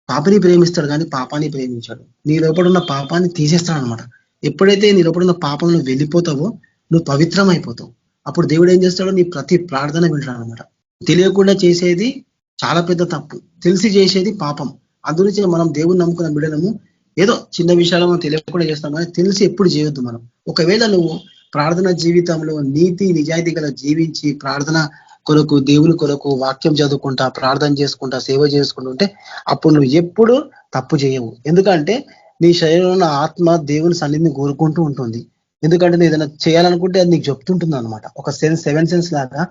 పాపని ప్రేమిస్తాడు కానీ పాపాన్ని ప్రేమించాడు. నీ లోపల ఉన్న పాపాన్ని తీసేస్తాడు అనమాట. ఎప్పుడైతే నీ లోపల ఉన్న పాపంలో వెళ్ళిపోతావో నువ్వు పవిత్రం అయిపోతావు. అప్పుడు దేవుడు ఏం చేస్తాడో నీ ప్రతి ప్రార్థన వింటాడు అనమాట. తెలియకుండా చేసేది చాలా పెద్ద తప్పు, తెలిసి చేసేది పాపం. అందుగురించి మనం దేవుని నమ్ముకున్న బిడ్డలము ఏదో చిన్న విషయాలు మనం తెలియకుండా చేస్తాం, కానీ తెలిసి ఎప్పుడు చేయొద్దు మనం. ఒకవేళ నువ్వు ప్రార్థన జీవితంలో నీతి నిజాయితీ గల జీవించి ప్రార్థన కొరకు, దేవుని కొరకు వాక్యం చదువుకుంటా, ప్రార్థన చేసుకుంటా, సేవ చేసుకుంటుంటే అప్పుడు నువ్వు ఎప్పుడు తప్పు చేయవు. ఎందుకంటే నీ శరీరంలో ఉన్న ఆత్మ దేవుని సన్నిధిని కోరుకుంటూ ఉంటుంది. ఎందుకంటే నువ్వు ఏదైనా చేయాలనుకుంటే అది నీకు చెప్తుంటుంది అనమాట. ఒక సెవెన్ సెన్స్ లాగా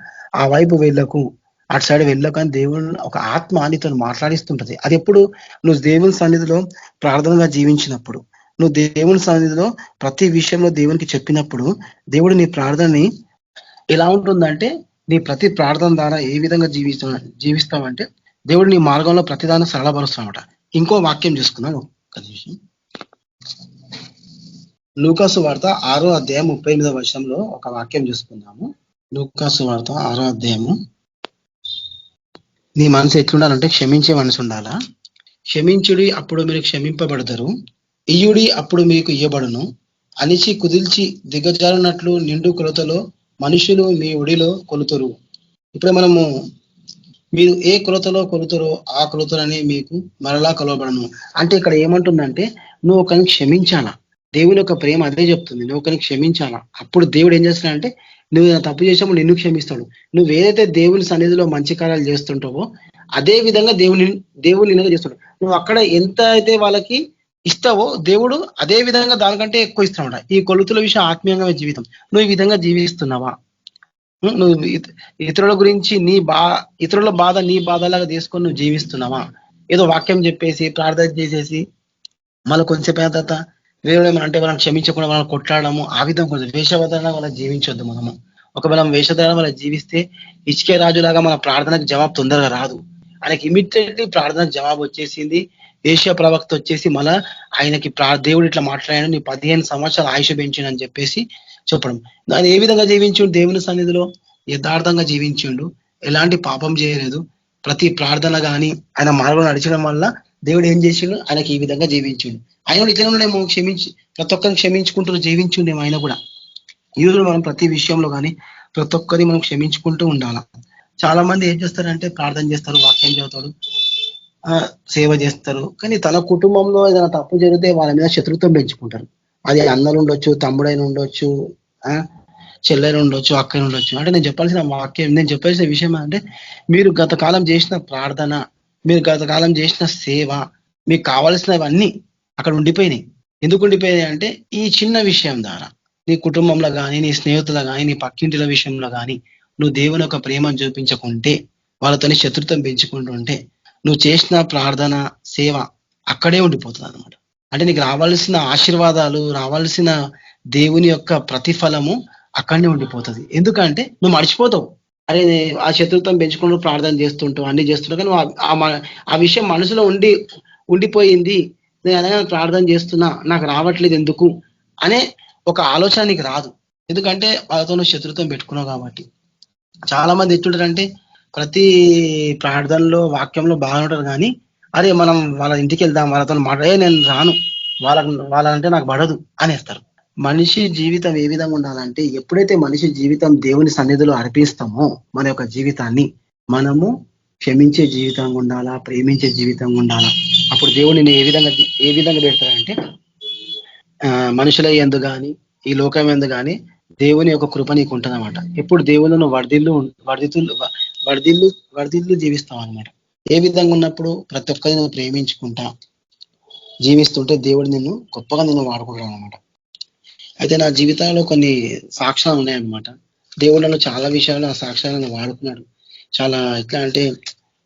ఆ వైపు వెళ్ళకు, అటు సైడ్ వెళ్ళకు అని దేవుని ఒక ఆత్మ నీతో మాట్లాడిస్తుంటది. అది ఎప్పుడు నువ్వు దేవుని సన్నిధిలో ప్రార్థనగా జీవించినప్పుడు, నువ్వు దేవుని సన్నిధిలో ప్రతి విషయంలో దేవునికి చెప్పినప్పుడు, దేవుడు నీ ప్రార్థనని ఎలా ఉంటుందంటే నీ ప్రతి ప్రార్థన ద్వారా ఏ విధంగా జీవిస్తావంటే దేవుడు నీ మార్గంలో ప్రతిదాన్ని సరళపరుస్తామట. ఇంకో వాక్యం చూసుకున్నాం ఒక నిమిషం. లూకాసు వార్త 6వ అధ్యాయం 38వ వచనంలో ఒక వాక్యం చూసుకుందాము. లూకాసు వార్త 6వ అధ్యాయము. నీ మనసు ఎట్లుండాలంటే క్షమించే మనసు ఉండాలా. క్షమించుడి అప్పుడు మీరు క్షమింపబడతారు, ఇయ్యుడి అప్పుడు మీకు ఇయ్యబడును, అనిచి కుదిల్చి దిగజారునట్లు నిండు కొలతలో మనుషులు మీ ఒడిలో కొలుతురు. ఇప్పుడు మనము మీరు ఏ కొలతలో కొలుతురో ఆ కొలతలని మీకు మరలా కొలవబడను. అంటే ఇక్కడ ఏమంటుందంటే నువ్వు ఒకరిని క్షమించాలా. దేవుని యొక్క ప్రేమ అదే చెప్తుంది, నువ్వు ఒకరిని క్షమించాలా. అప్పుడు దేవుడు ఏం చేస్తాడంటే నువ్వు తప్పు చేసినప్పుడు నిన్ను క్షమిస్తాడు. నువ్వు ఏదైతే దేవుని సన్నిధిలో మంచి కార్యాలు చేస్తుంటావో అదే విధంగా దేవుని నిన్నగా చేస్తాడు. నువ్వు అక్కడ ఎంత అయితే వాళ్ళకి ఇస్తావో దేవుడు అదే విధంగా దానికంటే ఎక్కువ ఇస్తాడు. ఈ కొలుతుల విషయం ఆత్మీయంగా జీవితం. నువ్వు ఈ విధంగా జీవిస్తున్నావా? నువ్వు ఇతరుల గురించి ఇతరుల బాధ నీ బాధలాగా తీసుకొని నువ్వు జీవిస్తున్నావా? ఏదో వాక్యం చెప్పేసి ప్రార్థన చేసేసి మళ్ళీ కొంచెంసేపు అయిన తర్వాత వేరేమంటే మనం క్షమించకుండా మనం కొట్లాడము, ఆ విధంగా కొంచెం వేషధారణ వాళ్ళకి జీవించొద్దు. మనము ఒకవేళ వేషధారణ వాళ్ళకి జీవిస్తే ఇచ్కే రాజులాగా మన ప్రార్థనకు జవాబు తొందరగా రాదు. ఆయనకి ఇమీడియట్లీ ప్రార్థనకు జవాబు వచ్చేసింది. ఏషియా ప్రవక్త వచ్చేసి మళ్ళా ఆయనకి దేవుడు ఇట్లా మాట్లాడాడు, నీ 15 సంవత్సరాలు ఆయుష పెంచిండు అని చెప్పేసి చెప్పడం. దాన్ని ఏ విధంగా జీవించిండు? దేవుని సన్నిధిలో యథార్థంగా జీవించిండు, ఎలాంటి పాపం చేయలేదు. ప్రతి ప్రార్థన గాని ఆయన మార్గంలో నడిచడం వల్ల దేవుడు ఏం చేసిండు? ఆయనకి ఈ విధంగా జీవించిండు. ఆయన కూడా ఇట్లా ఉండేమో, ప్రతి ఒక్కరిని క్షమించుకుంటూ జీవించుండేమో ఆయన కూడా. ఈరోజు మనం ప్రతి విషయంలో కానీ ప్రతి ఒక్కరిని మనం క్షమించుకుంటూ ఉండాల. చాలా మంది ఏం చేస్తారంటే ప్రార్థన చేస్తారు, వాక్యం చదువుతారు, సేవ చేస్తారు, కానీ తన కుటుంబంలో ఏదైనా తప్పు జరిగితే వాళ్ళ మీద శత్రుత్వం పెంచుకుంటారు. అది అన్నలు ఉండొచ్చు, తమ్ముడైన ఉండొచ్చు, చెల్లెలు ఉండొచ్చు, అక్కని ఉండొచ్చు. అంటే నేను చెప్పాల్సిన విషయం అంటే మీరు గత కాలం చేసిన ప్రార్థన, మీరు గత కాలం చేసిన సేవ, మీకు కావాల్సినవన్నీ అక్కడ ఉండిపోయినాయి. ఎందుకు ఉండిపోయినాయి అంటే ఈ చిన్న విషయం ద్వారా నీ కుటుంబంలో కానీ, నీ స్నేహితుల కానీ, నీ పక్కింటిల విషయంలో కానీ నువ్వు దేవుని యొక్క ప్రేమను చూపించకుంటే, వాళ్ళతోని శత్రుత్వం పెంచుకుంటుంటే నువ్వు చేసిన ప్రార్థన సేవ అక్కడే ఉండిపోతుంది అనమాట. అంటే నీకు రావాల్సిన ఆశీర్వాదాలు, రావాల్సిన దేవుని యొక్క ప్రతిఫలము అక్కడనే ఉండిపోతుంది. ఎందుకంటే నువ్వు మర్చిపోతావు. అరే ఆ శత్రుత్వం పెంచుకుంటూ ప్రార్థన చేస్తుంటావు, అన్ని చేస్తుంటావు, కానీ ఆ విషయం మనసులో ఉండిపోయింది. నేను అలాగే ప్రార్థన చేస్తున్నా, నాకు రావట్లేదు ఎందుకు అనే ఒక ఆలోచన నీకు రాదు. ఎందుకంటే వాళ్ళతో నువ్వు శత్రుత్వం పెట్టుకున్నావు కాబట్టి. చాలా మంది ఎట్టుంటారంటే ప్రతి ప్రార్థనలో వాక్యంలో బాగుంటారు, కానీ అరే మనం వాళ్ళ ఇంటికి వెళ్దాం, వాళ్ళతో నేను రాను, వాళ్ళంటే నాకు పడదు అనేస్తారు. మనిషి జీవితం ఏ విధంగా ఉండాలంటే ఎప్పుడైతే మనిషి జీవితం దేవుని సన్నిధిలో అర్పిస్తామో మన యొక్క జీవితాన్ని, మనము క్షమించే జీవితంగా ఉండాలా, ప్రేమించే జీవితంగా ఉండాలా. అప్పుడు దేవుడు నేను ఏ విధంగా పెడతాడంటే మనుషుల యందు కానీ ఈ లోకం యందు కానీ దేవుని యొక్క కృప నీకు ఉంటుందన్నమాట. ఎప్పుడు దేవులను వర్ధిల్లు జీవిస్తాం అనమాట. ఏ విధంగా ఉన్నప్పుడు ప్రతి ఒక్కరిని నువ్వు ప్రేమించుకుంటా జీవిస్తుంటే దేవుడు నిన్ను గొప్పగా వాడుకుంటాడు అనమాట. అయితే నా జీవితంలో కొన్ని సాక్ష్యాలు ఉన్నాయన్నమాట. దేవుడు నన్ను చాలా విషయాలు ఆ సాక్ష్యాలను వాడుకున్నాడు. చాలా ఎట్లా అంటే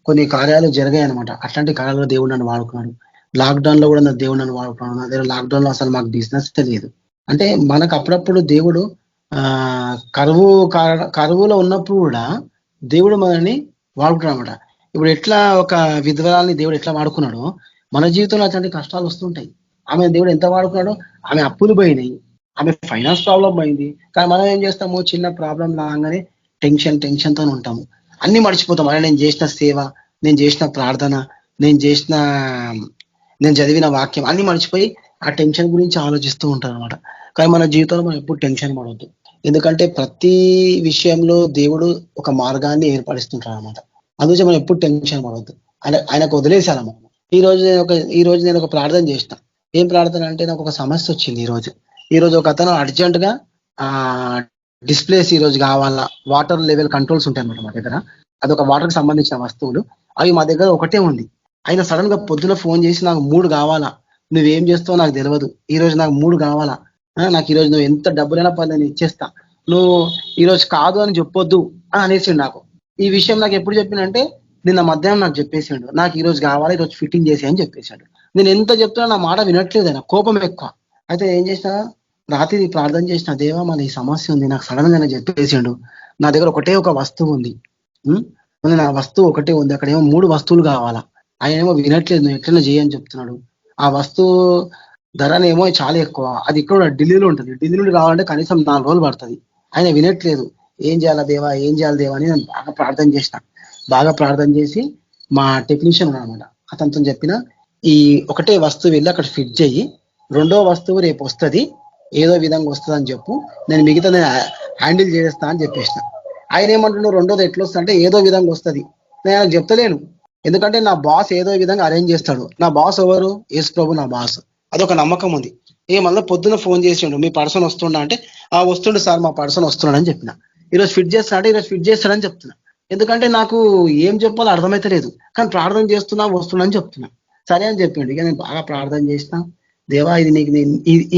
కొన్ని కార్యాలు జరిగాయి అనమాట. అట్లాంటి కార్యాలు దేవుడు నన్ను వాడుకున్నాడు. లాక్డౌన్ లో కూడా నా దేవుడు నన్ను వాడుకున్నాడు. అదే లాక్డౌన్ లో అసలు మాకు బిజినెస్ తెలియదు. అంటే మనకు అప్పుడప్పుడు దేవుడు కరువులో ఉన్నప్పుడు కూడా దేవుడు మనల్ని వాడుకున్నాడు అనమాట. ఇప్పుడు ఎట్లా ఒక విధవరాల్ని దేవుడు ఎట్లా వాడుకున్నాడో మన జీవితంలో అట్లాంటి కష్టాలు వస్తుంటాయి. ఆమె దేవుడు ఎంత వాడుకున్నాడో, ఆమె అప్పులు పోయినాయి, ఆమె ఫైనాన్స్ ప్రాబ్లం అయింది. కానీ మనం ఏం చేస్తాము, చిన్న ప్రాబ్లం రాగానే టెన్షన్తో ఉంటాము, అన్ని మర్చిపోతాం. అలా నేను చేసిన సేవ, నేను చేసిన ప్రార్థన, నేను చదివిన వాక్యం అన్ని మర్చిపోయి ఆ టెన్షన్ గురించి ఆలోచిస్తూ ఉంటారు అనమాట. కానీ మన జీవితంలో మనం ఎప్పుడు టెన్షన్ పడవద్దు. ఎందుకంటే ప్రతి విషయంలో దేవుడు ఒక మార్గాన్ని ఏర్పరుస్తుంటాడు అనమాట. అందుకే మనం ఎప్పుడు టెన్షన్ పడవద్దు. ఆయనకు వదిలేసాను మనం. ఈ రోజు నేను ఒక ప్రార్థన చేసిన. ఏం ప్రార్థన అంటే నాకు ఒక సమస్య వచ్చింది ఈ రోజు ఒక అతను అర్జెంట్ గా డిస్ప్లేస్ ఈ రోజు కావాలా, వాటర్ లెవెల్ కంట్రోల్స్ ఉంటాయి అనమాట మా దగ్గర. అదొక వాటర్ కి సంబంధించిన వస్తువులు, అవి మా దగ్గర ఒకటే ఉంది. ఆయన సడన్ గా పొద్దున ఫోన్ చేసి నాకు 3 కావాలా, నువ్వేం చేస్తావో నాకు తెలియదు, ఈ రోజు నాకు 3 కావాలా, నాకు ఈ రోజు నువ్వు ఎంత డబ్బులైనా పర్లేదు నేను ఇచ్చేస్తా, నువ్వు ఈ రోజు కాదు అని చెప్పొద్దు అని అనేసిండు నాకు. ఈ విషయం నాకు ఎప్పుడు చెప్పినంటే నిన్న మధ్యాహ్నం నాకు చెప్పేసిండు, నాకు ఈ రోజు కావాలి, ఈ రోజు ఫిట్టింగ్ చేసి అని చెప్పేశాడు. నేను ఎంత చెప్తున్నా నా మాట వినట్లేదు, ఆయన కోపం ఎక్కువ. అయితే ఏం చేసినా, రాత్రి ప్రార్థన చేసిన, దేవా మన ఈ సమస్య ఉంది, నాకు సడన్ గా చెప్పేసిండు, నా దగ్గర ఒకటే ఒక వస్తువు ఉంది, నా వస్తువు ఒకటే ఉంది, అక్కడ ఏమో 3 వస్తువులు కావాలా, ఆయన ఏమో వినట్లేదు, నువ్వు ఎట్లైనా చేయని చెప్తున్నాడు. ఆ వస్తువు ధరనేమో చాలా ఎక్కువ, అది ఇక్కడ ఢిల్లీలో ఉంటుంది, ఢిల్లీ నుండి రావాలంటే కనీసం 4 రోజులు పడుతుంది. ఆయన వినట్లేదు. ఏం చేయాలా దేవా అని నేను బాగా ప్రార్థన చేసి మా టెక్నీషియన్ ఉన్నాడనమాట, అతనితో చెప్పిన, ఈ ఒకటే వస్తువు వెళ్ళి అక్కడ ఫిట్ చెయ్యి, 2వ వస్తువు రేపు వస్తుంది, ఏదో విధంగా వస్తుంది అని చెప్పు, నేను మిగతా నేను హ్యాండిల్ చేస్తా అని చెప్పేసిన. ఆయన ఏమంటున్నాడు, 2వది ఎట్లా వస్తుంది అంటే ఏదో విధంగా వస్తుంది. నేను ఆయనకు చెప్తలేను, ఎందుకంటే నా బాస్ ఏదో విధంగా అరేంజ్ చేస్తాడు. నా బాస్ ఎవరు? యేసు ప్రభు నా బాస్. అదొక నమ్మకం ఉంది. మళ్ళీ పొద్దున ఫోన్ చేసిండు, మీ పర్సన్ వస్తుండ అంటే, వస్తుండు సార్, మా పర్సన్ వస్తున్నాడు అని చెప్పిన. ఈరోజు ఫిట్ చేస్తా అంటే ఈరోజు ఫిట్ చేస్తాడని చెప్తున్నా. ఎందుకంటే నాకు ఏం చెప్పాలో అర్థమైతే లేదు, కానీ ప్రార్థన చేస్తున్నా వస్తున్నా అని చెప్తున్నా. సరే అని చెప్పిండు. ఇక నేను బాగా ప్రార్థన చేసిన, దేవా ఇది నీకు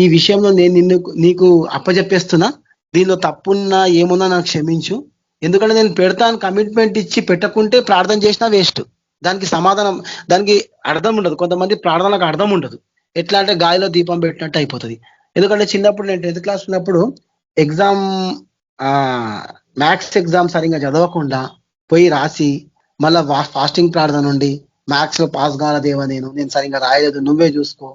ఈ విషయంలో నేను నీకు అప్పచెప్పేస్తున్నా, దీనిలో తప్పున్నా ఏమున్నా నాకు క్షమించు. ఎందుకంటే నేను పెడతాను కమిట్మెంట్ ఇచ్చి పెట్టకుంటే ప్రార్థన చేసినా వేస్ట్. దానికి సమాధానం, దానికి అర్థం ఉండదు. కొంతమంది ప్రార్థనలకు అర్థం ఉండదు. ఎట్లా అంటే గాలిలో దీపం పెట్టినట్టు అయిపోతుంది. ఎందుకంటే చిన్నప్పుడు నేను 10th క్లాస్ ఉన్నప్పుడు ఎగ్జామ్ మ్యాథ్స్ ఎగ్జామ్ సరిగ్గా చదవకుండా పోయి రాసి మళ్ళా ఫాస్టింగ్ ప్రార్థన ఉండి మ్యాథ్స్ లో పాస్ కావాల దేవా, నేను సరిగ్గా రాయలేదు, నువ్వే చూసుకో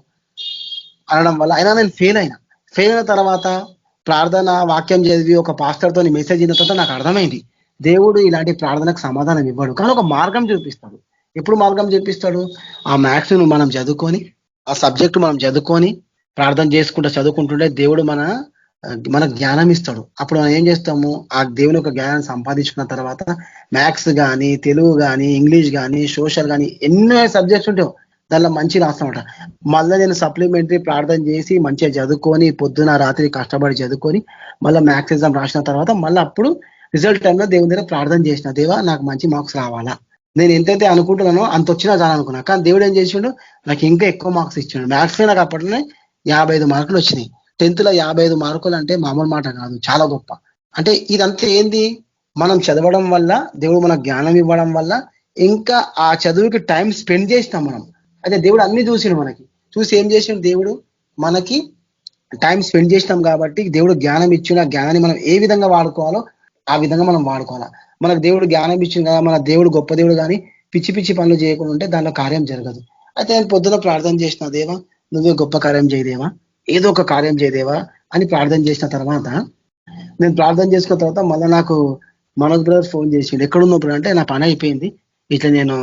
అనడం వల్ల అయినా నేను ఫెయిల్ అయిన తర్వాత ప్రార్థన వాక్యం చదివి ఒక పాస్టర్ తోని మెసేజ్ అయిన తర్వాత నాకు అర్థమైంది, దేవుడు ఇలాంటి ప్రార్థనకు సమాధానం ఇవ్వడు, కానీ ఒక మార్గం చూపిస్తాడు. ఎప్పుడు మార్గం చూపిస్తాడు? ఆ మ్యాథ్స్ ను మనం చదువుకొని, ఆ సబ్జెక్ట్ మనం చదువుకొని ప్రార్థన చేసుకుంటూ చదువుకుంటుంటే దేవుడు మన జ్ఞానం ఇస్తాడు. అప్పుడు మనం ఏం చేస్తాము, ఆ దేవుని యొక్క జ్ఞానం సంపాదించుకున్న తర్వాత మ్యాథ్స్ కానీ, తెలుగు కానీ, ఇంగ్లీష్ కానీ, సోషల్ కానీ, ఎన్నో సబ్జెక్ట్స్ ఉంటాయి, దానిలో మంచి రాస్తామట. మళ్ళీ నేను సప్లిమెంటరీ ప్రార్థన చేసి మంచిగా చదువుకొని పొద్దున రాత్రి కష్టపడి చదువుకొని మళ్ళీ మ్యాథ్స్ ఎగ్జామ్ రాసిన తర్వాత మళ్ళీ అప్పుడు రిజల్ట్ టైంలో దేవుని దగ్గర ప్రార్థన చేసిన, దేవా నాకు మంచి మార్క్స్ రావాలా, నేను ఎంతైతే అనుకుంటున్నానో అంత వచ్చినా చాలనుకున్నా. కానీ దేవుడు ఏం చేసిండు, నాకు ఇంకా ఎక్కువ మార్క్స్ ఇచ్చిండు. మ్యాథ్స్ నాకు అప్పట్లోనే 55 మార్కులు వచ్చినాయి. 10th లో 55 మార్కులు అంటే మామూలు మాట కాదు, చాలా గొప్ప. అంటే ఇదంతా ఏంది, మనం చదవడం వల్ల, దేవుడు మనకు జ్ఞానం ఇవ్వడం వల్ల, ఇంకా ఆ చదువుకి టైం స్పెండ్ చేస్తాం మనం. అయితే దేవుడు అన్ని చూసిండు, మనకి చూసి ఏం చేసిండు, దేవుడు మనకి టైం స్పెండ్ చేసినాం కాబట్టి దేవుడు జ్ఞానం ఇచ్చిన జ్ఞానాన్ని మనం ఏ విధంగా వాడుకోవాలో ఆ విధంగా మనం వాడుకోవాలా. మనకు దేవుడు జ్ఞానం ఇచ్చింది కదా, మన దేవుడు గొప్ప దేవుడు కానీ పిచ్చి పిచ్చి పనులు చేయకుండా ఉంటే దానిలో కార్యం జరగదు. అయితే నేను పొద్దున ప్రార్థన చేసిన, దేవా నువ్వే గొప్ప కార్యం చేయదేవా, ఏదో ఒక కార్యం చేయదేవా అని ప్రార్థన చేసిన తర్వాత, నేను ప్రార్థన చేసుకున్న తర్వాత మళ్ళీ నాకు మనోజ్ బ్రదర్ ఫోన్ చేసిండు, ఎక్కడున్నప్పుడు అంటే నా పని అయిపోయింది, ఇట్లా నేను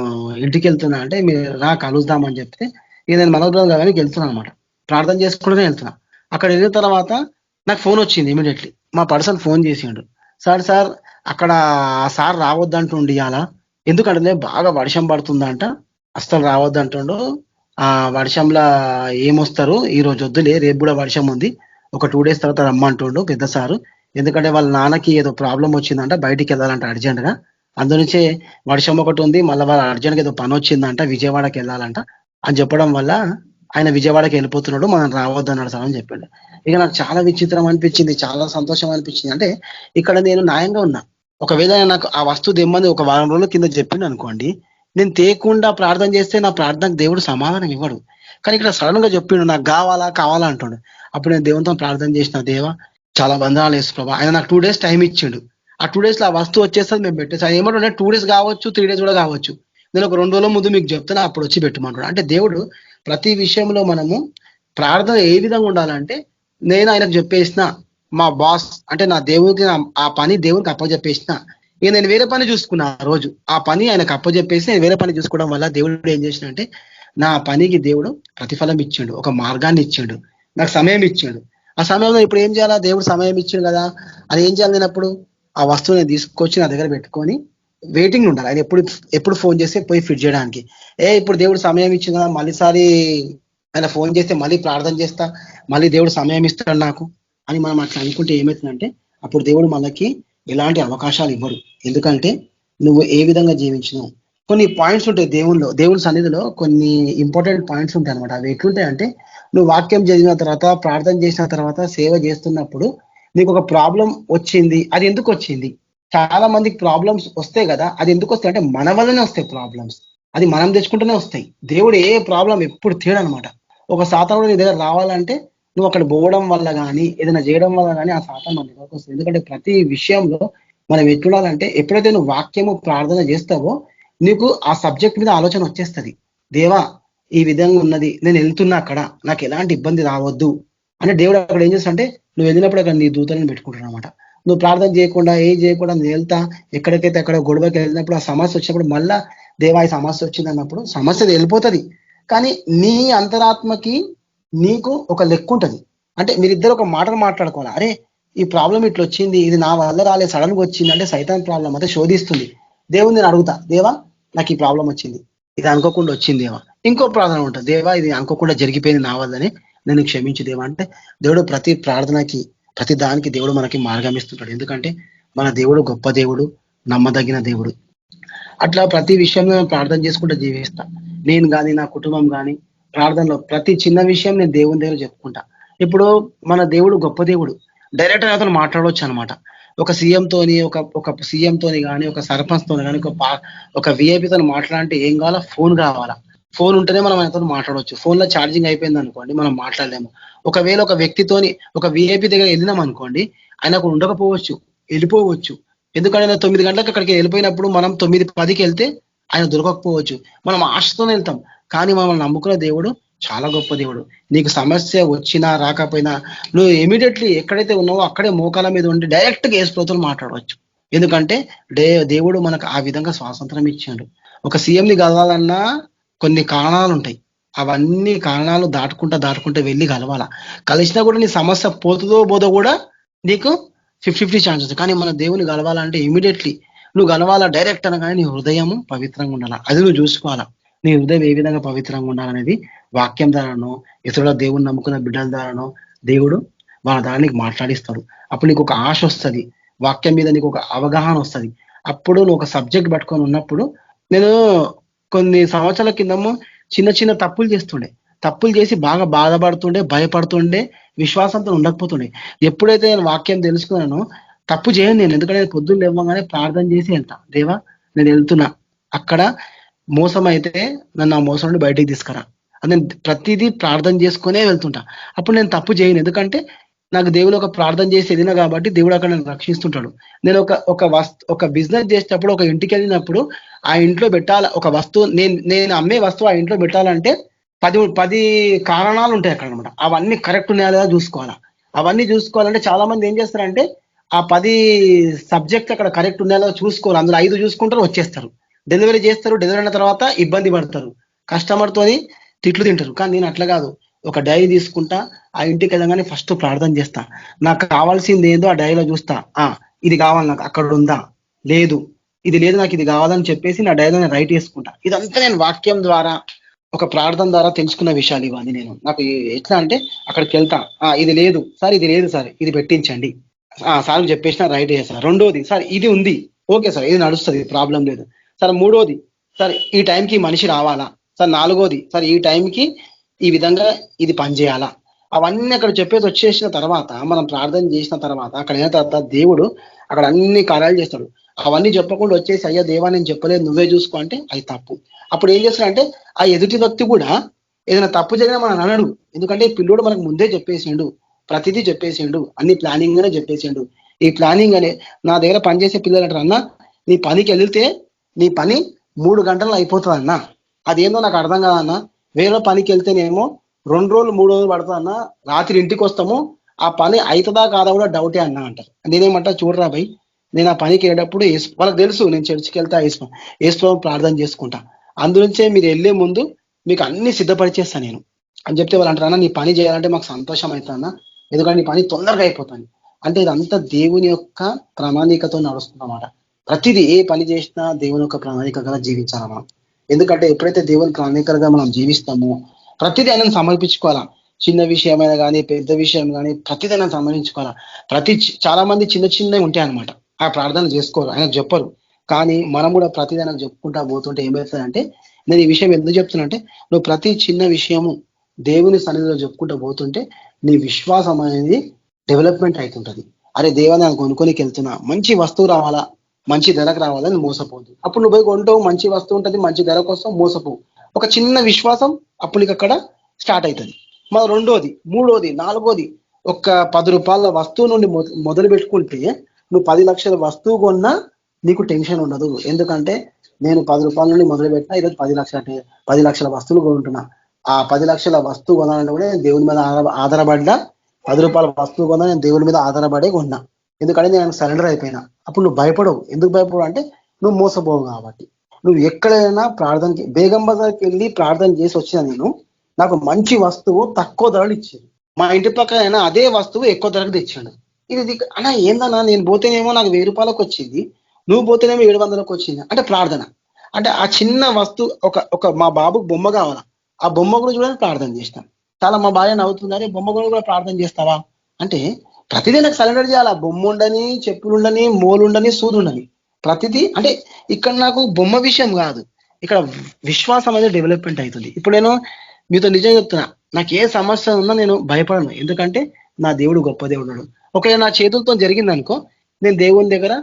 ఇంటికి వెళ్తున్నా అంటే మీరు రా కలుద్దామని చెప్తే ఇక నేను మనోజ్ బ్రదర్ గారికి వెళ్తున్నాను అనమాట. ప్రార్థన చేసుకుంటూనే వెళ్తున్నా. అక్కడ వెళ్ళిన తర్వాత నాకు ఫోన్ వచ్చింది ఇమీడియట్లీ. మా పర్సన్ ఫోన్ చేసిండు, సార్ అక్కడ ఆ సార్ రావద్దంటుండి అలా, ఎందుకంటే బాగా వర్షం పడుతుందంట, అస్సలు రావద్దంటుండు, ఆ వర్షంలో ఏమొస్తారు, ఈ రోజు వద్దులే, రేపు కూడా వర్షం ఉంది, ఒక 2 days తర్వాత రమ్మంటుండు పెద్ద సారు, ఎందుకంటే వాళ్ళ నాన్నకి ఏదో ప్రాబ్లం వచ్చిందంట, బయటికి వెళ్ళాలంట అర్జెంట్ గా, అందునుంచే వర్షం ఒకటి ఉంది, మళ్ళీ వాళ్ళ అర్జెంట్ గా ఏదో పని వచ్చిందంట, విజయవాడకి వెళ్ళాలంట అని చెప్పడం వల్ల ఆయన విజయవాడకి వెళ్ళిపోతున్నాడు, మనం రావద్దన్నాడు సార్ అని చెప్పాడు. ఇక నాకు చాలా విచిత్రం అనిపించింది, చాలా సంతోషం అనిపించింది. అంటే ఇక్కడ నేను న్యాయంగా ఉన్నా. ఒకవేళ నాకు ఆ వస్తువు తెమ్మని ఒక 1 వారం రోజుల కింద చెప్పిండు అనుకోండి, నేను తేకుండా ప్రార్థన చేస్తే నా ప్రార్థనకు దేవుడు సమాధానం ఇవ్వడు. కానీ ఇక్కడ సడన్ గా చెప్పిండు, నాకు కావాలా అంటాడు. అప్పుడు నేను దేవునితో ప్రార్థన చేసిన, దేవా చాలా బంధనాలు వేసు ప్రభా, ఆయన నాకు 2 days టైం ఇచ్చిండు. ఆ 2 days లో ఆ వస్తువు వచ్చేస్తుంది, మేము పెట్టేసి ఆయన ఏమంటే 2 days కావచ్చు, 3 days కూడా కావచ్చు, నేను ఒక 2 రోజుల ముందు మీకు చెప్తాను, అప్పుడు వచ్చి పెట్టమంటాడు. అంటే దేవుడు ప్రతి విషయంలో మనము ప్రార్థన ఏ విధంగా ఉండాలంటే, నేను ఆయనకు చెప్పేసిన, మా బాస్ అంటే నా దేవుడికి ఆ పని దేవుడికి అప్పచెప్పేసిన, ఇక నేను వేరే పని చూసుకున్నా. ఆ రోజు ఆ పని ఆయనకు అప్పచెప్పేసి నేను వేరే పని చూసుకోవడం వల్ల దేవుడు ఏం చేసిన అంటే నా పనికి దేవుడు ప్రతిఫలం ఇచ్చిండు, ఒక మార్గాన్ని ఇచ్చిండు, నాకు సమయం ఇచ్చిండు. ఆ సమయంలో ఇప్పుడు ఏం చేయాలా? దేవుడు సమయం ఇచ్చిండు కదా, అది ఏం చేయాలి? నేను అప్పుడు ఆ వస్తువుని తీసుకొచ్చి నా దగ్గర పెట్టుకొని వెయిటింగ్ ఉండాలి. ఆయన ఎప్పుడు ఫోన్ చేస్తే పోయి ఫిట్ చేయడానికి. ఇప్పుడు దేవుడు సమయం ఇచ్చింది కదా, మళ్ళీసారి ఆయన ఫోన్ చేస్తే మళ్ళీ ప్రార్థన చేస్తా, మళ్ళీ దేవుడు సమయం ఇస్తాడు నాకు అని మనం అట్లా అనుకుంటే ఏమవుతుందంటే అప్పుడు దేవుడు మనకి ఎలాంటి అవకాశాలు ఇవ్వడు. ఎందుకంటే నువ్వు ఏ విధంగా జీవించినావు. కొన్ని పాయింట్స్ ఉంటాయి దేవుని సన్నిధిలో కొన్ని ఇంపార్టెంట్ పాయింట్స్ ఉంటాయి అనమాట. అవి ఎట్లుంటాయి అంటే, నువ్వు వాక్యం చదివిన తర్వాత, ప్రార్థన చేసిన తర్వాత, సేవ చేస్తున్నప్పుడు నీకు ఒక ప్రాబ్లం వచ్చింది. అది ఎందుకు వచ్చింది? చాలా మందికి ప్రాబ్లమ్స్ వస్తాయి కదా, అది ఎందుకు వస్తాయి అంటే మన వల్లనే వస్తాయి ప్రాబ్లమ్స్. అది మనం తెచ్చుకుంటూనే వస్తాయి. దేవుడు ఏ ప్రాబ్లం ఎప్పుడు తేడనమాట. ఒక సాతానుడు నీ దగ్గర రావాలంటే నువ్వు అక్కడ పోవడం వల్ల కానీ, ఏదైనా చేయడం వల్ల కానీ ఆ సాతాను మన దగ్గరకు వస్తుంది. ఎందుకంటే ప్రతి విషయంలో మనం ఎట్లుండాలంటే, ఎప్పుడైతే నువ్వు వాక్యము ప్రార్థన చేస్తావో నీకు ఆ సబ్జెక్ట్ మీద ఆలోచన వచ్చేస్తుంది. దేవా ఈ విధంగా ఉన్నది, నేను వెళ్తున్నా, అక్కడ నాకు ఎలాంటి ఇబ్బంది రావద్దు అంటే దేవుడు అక్కడ ఏం చేస్తాడంటే, నువ్వు వెళ్ళినప్పుడు అక్కడ నీ దూతలను పెట్టుకుంటాడు అనమాట. నువ్వు ప్రార్థన చేయకుండా ఏం చేయకుండా నేను వెళ్తా, ఎక్కడికైతే అక్కడ గొడవకి వెళ్ళినప్పుడు ఆ సమస్య వచ్చినప్పుడు మళ్ళా దేవా ఈ సమస్య వచ్చింది అన్నప్పుడు సమస్య వెళ్ళిపోతుంది. కానీ నీ అంతరాత్మకి నీకు ఒక లెక్క ఉంటుంది. అంటే మీరిద్దరు ఒక మాటలు మాట్లాడుకోవాలి. అరే ఈ ప్రాబ్లం ఇట్లా వచ్చింది, ఇది నా వల్ల రాలేదు, సడన్ గా వచ్చింది అంటే సైతాన్ ప్రాబ్లం అయితే శోధిస్తుంది. దేవుని నేను అడుగుతా, దేవా నాకు ఈ ప్రాబ్లం వచ్చింది, ఇది అనుకోకుండా వచ్చింది దేవా. ఇంకో ప్రార్థన ఉంటుంది, దేవా ఇది అనుకోకుండా జరిగిపోయింది నా వల్లనే, నేను క్షమించు దేవా అంటే దేవుడు ప్రతి ప్రార్థనకి ప్రతి దానికి దేవుడు మనకి మార్గం ఇస్తుంటాడు. ఎందుకంటే మన దేవుడు గొప్ప దేవుడు, నమ్మదగిన దేవుడు. అట్లా ప్రతి విషయంలో ప్రార్థన చేసుకుంటూ జీవిస్తా. నేను కానీ నా కుటుంబం కానీ ప్రార్థనలో ప్రతి చిన్న విషయం నేను దేవుని దగ్గర చెప్పుకుంటా. ఇప్పుడు మన దేవుడు గొప్ప దేవుడు, డైరెక్ట్ అతను మాట్లాడవచ్చు అనమాట. ఒక సీఎంతోని ఒక సీఎంతోని కానీ, ఒక సర్పంచ్ తోని కానీ, ఒక విఐపితో మాట్లాడాలంటే ఏం కావాలా? ఫోన్ కావాలా. ఫోన్ ఉంటేనే మనం ఆయనతో మాట్లాడవచ్చు. ఫోన్ లో ఛార్జింగ్ అయిపోయింది అనుకోండి, మనం మాట్లాడలేము. ఒకవేళ ఒక వ్యక్తితోని ఒక విఐపి దగ్గర వెళ్ళినాం అనుకోండి, ఆయనకు ఉండకపోవచ్చు, వెళ్ళిపోవచ్చు. ఎందుకంటే 9 గంటలకు అక్కడికి వెళ్ళిపోయినప్పుడు మనం 9:10కి వెళ్తే ఆయన దొరకకపోవచ్చు. మనం ఆశతోనే వెళ్తాం. కానీ మనల్ని నమ్ముకున్న దేవుడు చాలా గొప్ప దేవుడు. నీకు సమస్య వచ్చినా రాకపోయినా నువ్వు ఇమీడియట్లీ ఎక్కడైతే ఉన్నావో అక్కడే మోకాల మీద ఉండి డైరెక్ట్ గా యేసుప్రభువుతో మాట్లాడవచ్చు. ఎందుకంటే దేవుడు మనకు ఆ విధంగా స్వాతంత్రం ఇచ్చాడు. ఒక సీఎంని కలవాలన్నా కొన్ని కారణాలు ఉంటాయి. అవన్నీ కారణాలు దాటుకుంటా వెళ్ళి కలవాలా. కలిసినా కూడా నీ సమస్య పోతుందో కూడా నీకు 50-50 ఛాన్సెస్. కానీ మన దేవుని కలవాలంటే ఇమీడియట్లీ నువ్వు కలవాలా డైరెక్ట్ అనగానే నీ హృదయము పవిత్రంగా ఉండాలా. అది నువ్వు చూసుకోవాలా. నీ హృదయం ఏ విధంగా పవిత్రంగా ఉండాలనేది వాక్యం ద్వారానో, ఇతరుల దేవుని నమ్ముకున్న బిడ్డల ద్వారానో దేవుడు వాళ్ళ ద్వారా నీకు మాట్లాడిస్తాడు. అప్పుడు నీకు ఒక ఆశ వస్తుంది, వాక్యం మీద నీకు ఒక అవగాహన వస్తుంది. అప్పుడు నువ్వు ఒక సబ్జెక్ట్ పట్టుకొని ఉన్నప్పుడు, నేను కొన్ని సంవత్సరాల కిందము చిన్న తప్పులు చేస్తుండే, తప్పులు చేసి బాగా బాధపడుతుండే, భయపడుతుండే, విశ్వాసంతో ఉండకపోతుండే. ఎప్పుడైతే నేను వాక్యం తెలుసుకున్నానో తప్పు చేయను నేను. ఎందుకంటే పొద్దున్న లేవగానే ప్రార్థన చేసి వెళ్తా, దేవా నేను వెళ్తున్నా, అక్కడ మోసం అయితే నన్ను ఆ మోసం నుండి బయటికి తీసుకురా. నేను ప్రతిదీ ప్రార్థన చేసుకునే వెళ్తుంటా. అప్పుడు నేను తప్పు చేయను. ఎందుకంటే నాకు దేవుడు ఒక ప్రార్థన చేసి వెళ్ళినా కాబట్టి దేవుడు అక్కడ నన్ను రక్షిస్తుంటాడు. నేను ఒక బిజినెస్ చేసేటప్పుడు, ఒక ఇంటికి వెళ్ళినప్పుడు ఆ ఇంట్లో పెట్టాల ఒక వస్తువు, నేను అమ్మే వస్తువు ఆ ఇంట్లో పెట్టాలంటే 10 కారణాలు ఉంటాయి అక్కడ అనమాట. అవన్నీ కరెక్ట్ ఉన్నాయా చూసుకోవాలా. అవన్నీ చూసుకోవాలంటే చాలా మంది ఏం చేస్తారంటే ఆ 10 సబ్జెక్ట్ అక్కడ కరెక్ట్ ఉన్నాయో చూసుకోవాలి. అందులో 5 చూసుకుంటారు, వచ్చేస్తారు, డెలివరీ చేస్తారు. డెలివరీ అయిన తర్వాత ఇబ్బంది పడతారు, కస్టమర్ తోని తిట్లు తింటారు. కానీ నేను అట్లా కాదు. ఒక డైరీ తీసుకుంటా, ఆ ఇంటికి వెళ్ళగానే ఫస్ట్ ప్రార్థన చేస్తా. నాకు కావాల్సింది ఏందో ఆ డైరీలో చూస్తా. ఇది కావాలి నాకు, అక్కడ ఉందా, లేదు, ఇది లేదు, నాకు ఇది కావాలని చెప్పేసి నా డైరీలో నేను రైట్ చేసుకుంటా. ఇదంతా నేను వాక్యం ద్వారా, ఒక ప్రార్థన ద్వారా తెలుసుకున్న విషయాలు ఇవన్నీ. నేను నాకు ఎట్లా అంటే అక్కడికి వెళ్తా, ఇది లేదు సార్, ఇది లేదు సార్, ఇది పెట్టించండి సార్ చెప్పేసిన రైట్ చేస్తా. రెండోది, సార్ ఇది ఉంది, ఓకే సార్ ఇది నడుస్తుంది, ప్రాబ్లం లేదు సార్. మూడోది, సార్ ఈ టైంకి మనిషి రావాలా సార్. నాలుగోది, సార్ ఈ టైంకి ఈ విధంగా ఇది పనిచేయాలా. అవన్నీ అక్కడ చెప్పేసి వచ్చేసిన తర్వాత, మనం ప్రార్థన చేసిన తర్వాత అక్కడ అయిన తర్వాత దేవుడు అక్కడ అన్ని కార్యాలు చేస్తాడు. అవన్నీ చెప్పకుండా వచ్చేసి అయ్యా దేవా నేను చెప్పలేదు నువ్వే చూసుకో అంటే అది తప్పు. అప్పుడు ఏం చేస్తాడంటే ఆ ఎదుటి వ్యక్తి కూడా ఏదైనా తప్పు జరిగినా మనం అనడు. ఎందుకంటే పిల్లోడు మనకు ముందే చెప్పేసిండు, ప్రతిదీ చెప్పేసిండు, అన్ని ప్లానింగ్ గానే చెప్పేసిండు. ఈ ప్లానింగ్ అనే నా దగ్గర పనిచేసే పిల్లలు అంటారు, అన్న నీ పనికి వెళ్తే నీ పని 3 గంటల్లో అయిపోతుంది అన్న. అదేందో నాకు అర్థం కాదన్నా. వేరే పనికి వెళ్తేనేమో 2 రోజులు 3 రోజులు పడుతుంది అన్న, రాత్రి ఇంటికి వస్తాము, ఆ పని అవుతుందా కాదా కూడా డౌటే అన్నా అంటారు. నేనేమంటా, చూడరా భయ్, నేను ఆ పనికి వెళ్ళేటప్పుడు వాళ్ళకి తెలుసు నేను చర్చికి వెళ్తా, వేసుకో ప్రార్థన చేసుకుంటా. అందునుంచే మీరు వెళ్ళే ముందు మీకు అన్ని సిద్ధపరిచేస్తాను నేను అని చెప్తే వాళ్ళు అంటారు, నీ పని చేయాలంటే మాకు సంతోషం అవుతుందన్నా, ఎందుకంటే నీ పని తొందరగా అయిపోతుంది. అంటే ఇదంతా దేవుని యొక్క ప్రణాళికతో నడుస్తుందన్నమాట. ప్రతిదీ ఏ పని చేసినా దేవుని యొక్క ప్రణాళికగా జీవించాలి మనం. ఎందుకంటే ఎప్పుడైతే దేవుని ప్రణాళికగా మనం జీవిస్తామో ప్రతిదీ ఆయనను సమర్పించుకోవాలా. చిన్న విషయమైనా కానీ పెద్ద విషయం కానీ ప్రతిదీ ఆయన సమర్పించుకోవాలా. చాలా మంది చిన్న చిన్నవి ఉంటాయి అనమాట, ఆ ప్రార్థన చేసుకోరు, ఆయనకు చెప్పరు. కానీ మనం కూడా ప్రతిదీ ఆయనకు చెప్పుకుంటా పోతుంటే ఏమవుతుందంటే, నేను ఈ విషయం ఎందుకు చెప్తున్నా, నువ్వు ప్రతి చిన్న విషయము దేవుని సన్నిధిలో చెప్పుకుంటూ పోతుంటే నీ విశ్వాసం అనేది డెవలప్మెంట్ అవుతుంటది. అరే దేవా నేను కొనుక్కోనికి వెళ్తున్నా, మంచి వస్తువు రావాలా, మంచి ధరకు రావాలని మోసపోదు. అప్పుడు నువ్వు పోయి కొంటావు, మంచి వస్తువు ఉంటుంది, మంచి ధర కోసం మోసపోవు. ఒక చిన్న విశ్వాసం అప్పుడు నీకు అక్కడ స్టార్ట్ అవుతుంది. మరి రెండోది, మూడోది, నాలుగోది, ఒక 10 రూపాయల వస్తువు నుండి మొదలు పెట్టుకుంటే నువ్వు 10 లక్షల వస్తువు కొన్నా నీకు టెన్షన్ ఉండదు. ఎందుకంటే నేను 10 రూపాయల నుండి మొదలు పెట్టినా ఈరోజు 10 లక్షల వస్తువులు కొంటున్నా. ఆ 10 లక్షల వస్తువు కొనాలంటే కూడా నేను దేవుని మీద ఆధారపడ్డా. 10 రూపాయల వస్తువు కొన్నా నేను దేవుని మీద ఆధారపడే కొన్నా. ఎందుకంటే నేను సరెండర్ అయిపోయినా. అప్పుడు నువ్వు భయపడవు. ఎందుకు భయపడవు అంటే నువ్వు మోసపోవు కాబట్టి. నువ్వు ఎక్కడైనా ప్రార్థనకి బేగం బజార్కి వెళ్ళి ప్రార్థన చేసి వచ్చినా నేను, నాకు మంచి వస్తువు తక్కువ ధరలు ఇచ్చింది. మా ఇంటి పక్కన అదే వస్తువు ఎక్కువ ధరకు తెచ్చాడు. ఇది అన్నా ఏందన్నా, నేను పోతేనేమో నాకు 1000 రూపాయలకు వచ్చింది, నువ్వు పోతేనేమో 700లకు వచ్చింది. అంటే ప్రార్థన అంటే ఆ చిన్న వస్తువు ఒక మా బాబుకు బొమ్మ కావాలా, ఆ బొమ్మ గురించి కూడా ప్రార్థన చేసినాను. చాలా మా భార్య నవ్వుతున్నారు, బొమ్మ గురించి కూడా ప్రార్థన చేస్తావా అంటే, ప్రతిదీ నాకు సరెండర్ చేయాలా. బొమ్మ ఉండని, చెప్పులు ఉండని, మోలు ఉండని, సూదు ఉండని, ప్రతిదీ. అంటే ఇక్కడ నాకు బొమ్మ విషయం కాదు, ఇక్కడ విశ్వాసం అనేది డెవలప్మెంట్ అవుతుంది. ఇప్పుడు నేను మీతో నిజంగా చెప్తున్నా, నాకు ఏ సమస్య ఉన్నా నేను భయపడను. ఎందుకంటే నా దేవుడు గొప్ప దేవుడు. ఒకవేళ నా చేతులతో జరిగింది అనుకో, నేను దేవుని దగ్గర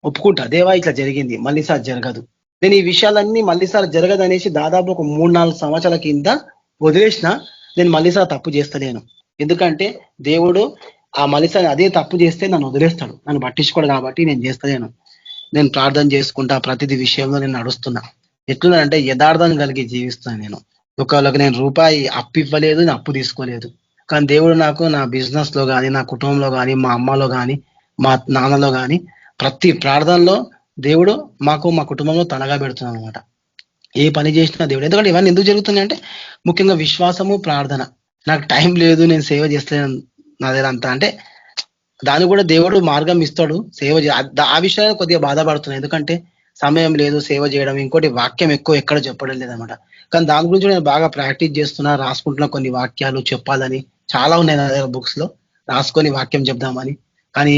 ఒప్పుకుంటా, దేవా ఇట్లా జరిగింది, మళ్ళీసారి జరగదు. నేను ఈ విషయాలన్నీ మళ్ళీసారి జరగదు అనేసి దాదాపు ఒక 3-4 సంవత్సరాల కింద వదిలేసిన. నేను మళ్ళీసారి తప్పు చేస్తలేను. ఎందుకంటే దేవుడు ఆ మళ్ళీసారి అదే తప్పు చేస్తే నన్ను వదిలేస్తాడు, నన్ను పట్టించుకోడు. కాబట్టి నేను చేస్తలేను. నేను ప్రార్థన చేసుకుంటా, ప్రతిదీ విషయంలో నేను నడుస్తున్నా. ఎట్లున్నానంటే యథార్థం కలిగి జీవిస్తాను నేను. ఒకళ్ళకి నేను రూపాయి అప్పు ఇవ్వలేదు, నేను అప్పు తీసుకోలేదు. కానీ దేవుడు నాకు నా బిజినెస్ లో కానీ, నా కుటుంబంలో కానీ, మా అమ్మలో కానీ, మా నాన్నలో కానీ ప్రతి ప్రార్థనలో దేవుడు మాకు మా కుటుంబంలో తనగా పెడుతున్నాను అనమాట. ఏ పని చేసినా దేవుడు. ఎందుకంటే ఇవన్నీ ఎందుకు జరుగుతున్నాయి అంటే ముఖ్యంగా విశ్వాసము, ప్రార్థన. నాకు టైం లేదు, నేను సేవ చేస్తలేను నా దగ్గర అంతా అంటే, దాన్ని కూడా దేవుడు మార్గం ఇస్తాడు సేవ ఆ విషయాన్ని కొద్దిగా బాధపడుతున్నాను. ఎందుకంటే సమయం లేదు సేవ చేయడం. ఇంకోటి వాక్యం ఎక్కువ ఎక్కడ చెప్పడం లేదనమాట. కానీ దాని గురించి నేను బాగా ప్రాక్టీస్ చేస్తున్నా, రాసుకుంటున్నా. కొన్ని వాక్యాలు చెప్పాలని చాలా ఉన్నాయి నా దగ్గర, బుక్స్ లో రాసుకొని వాక్యం చెప్దామని. కానీ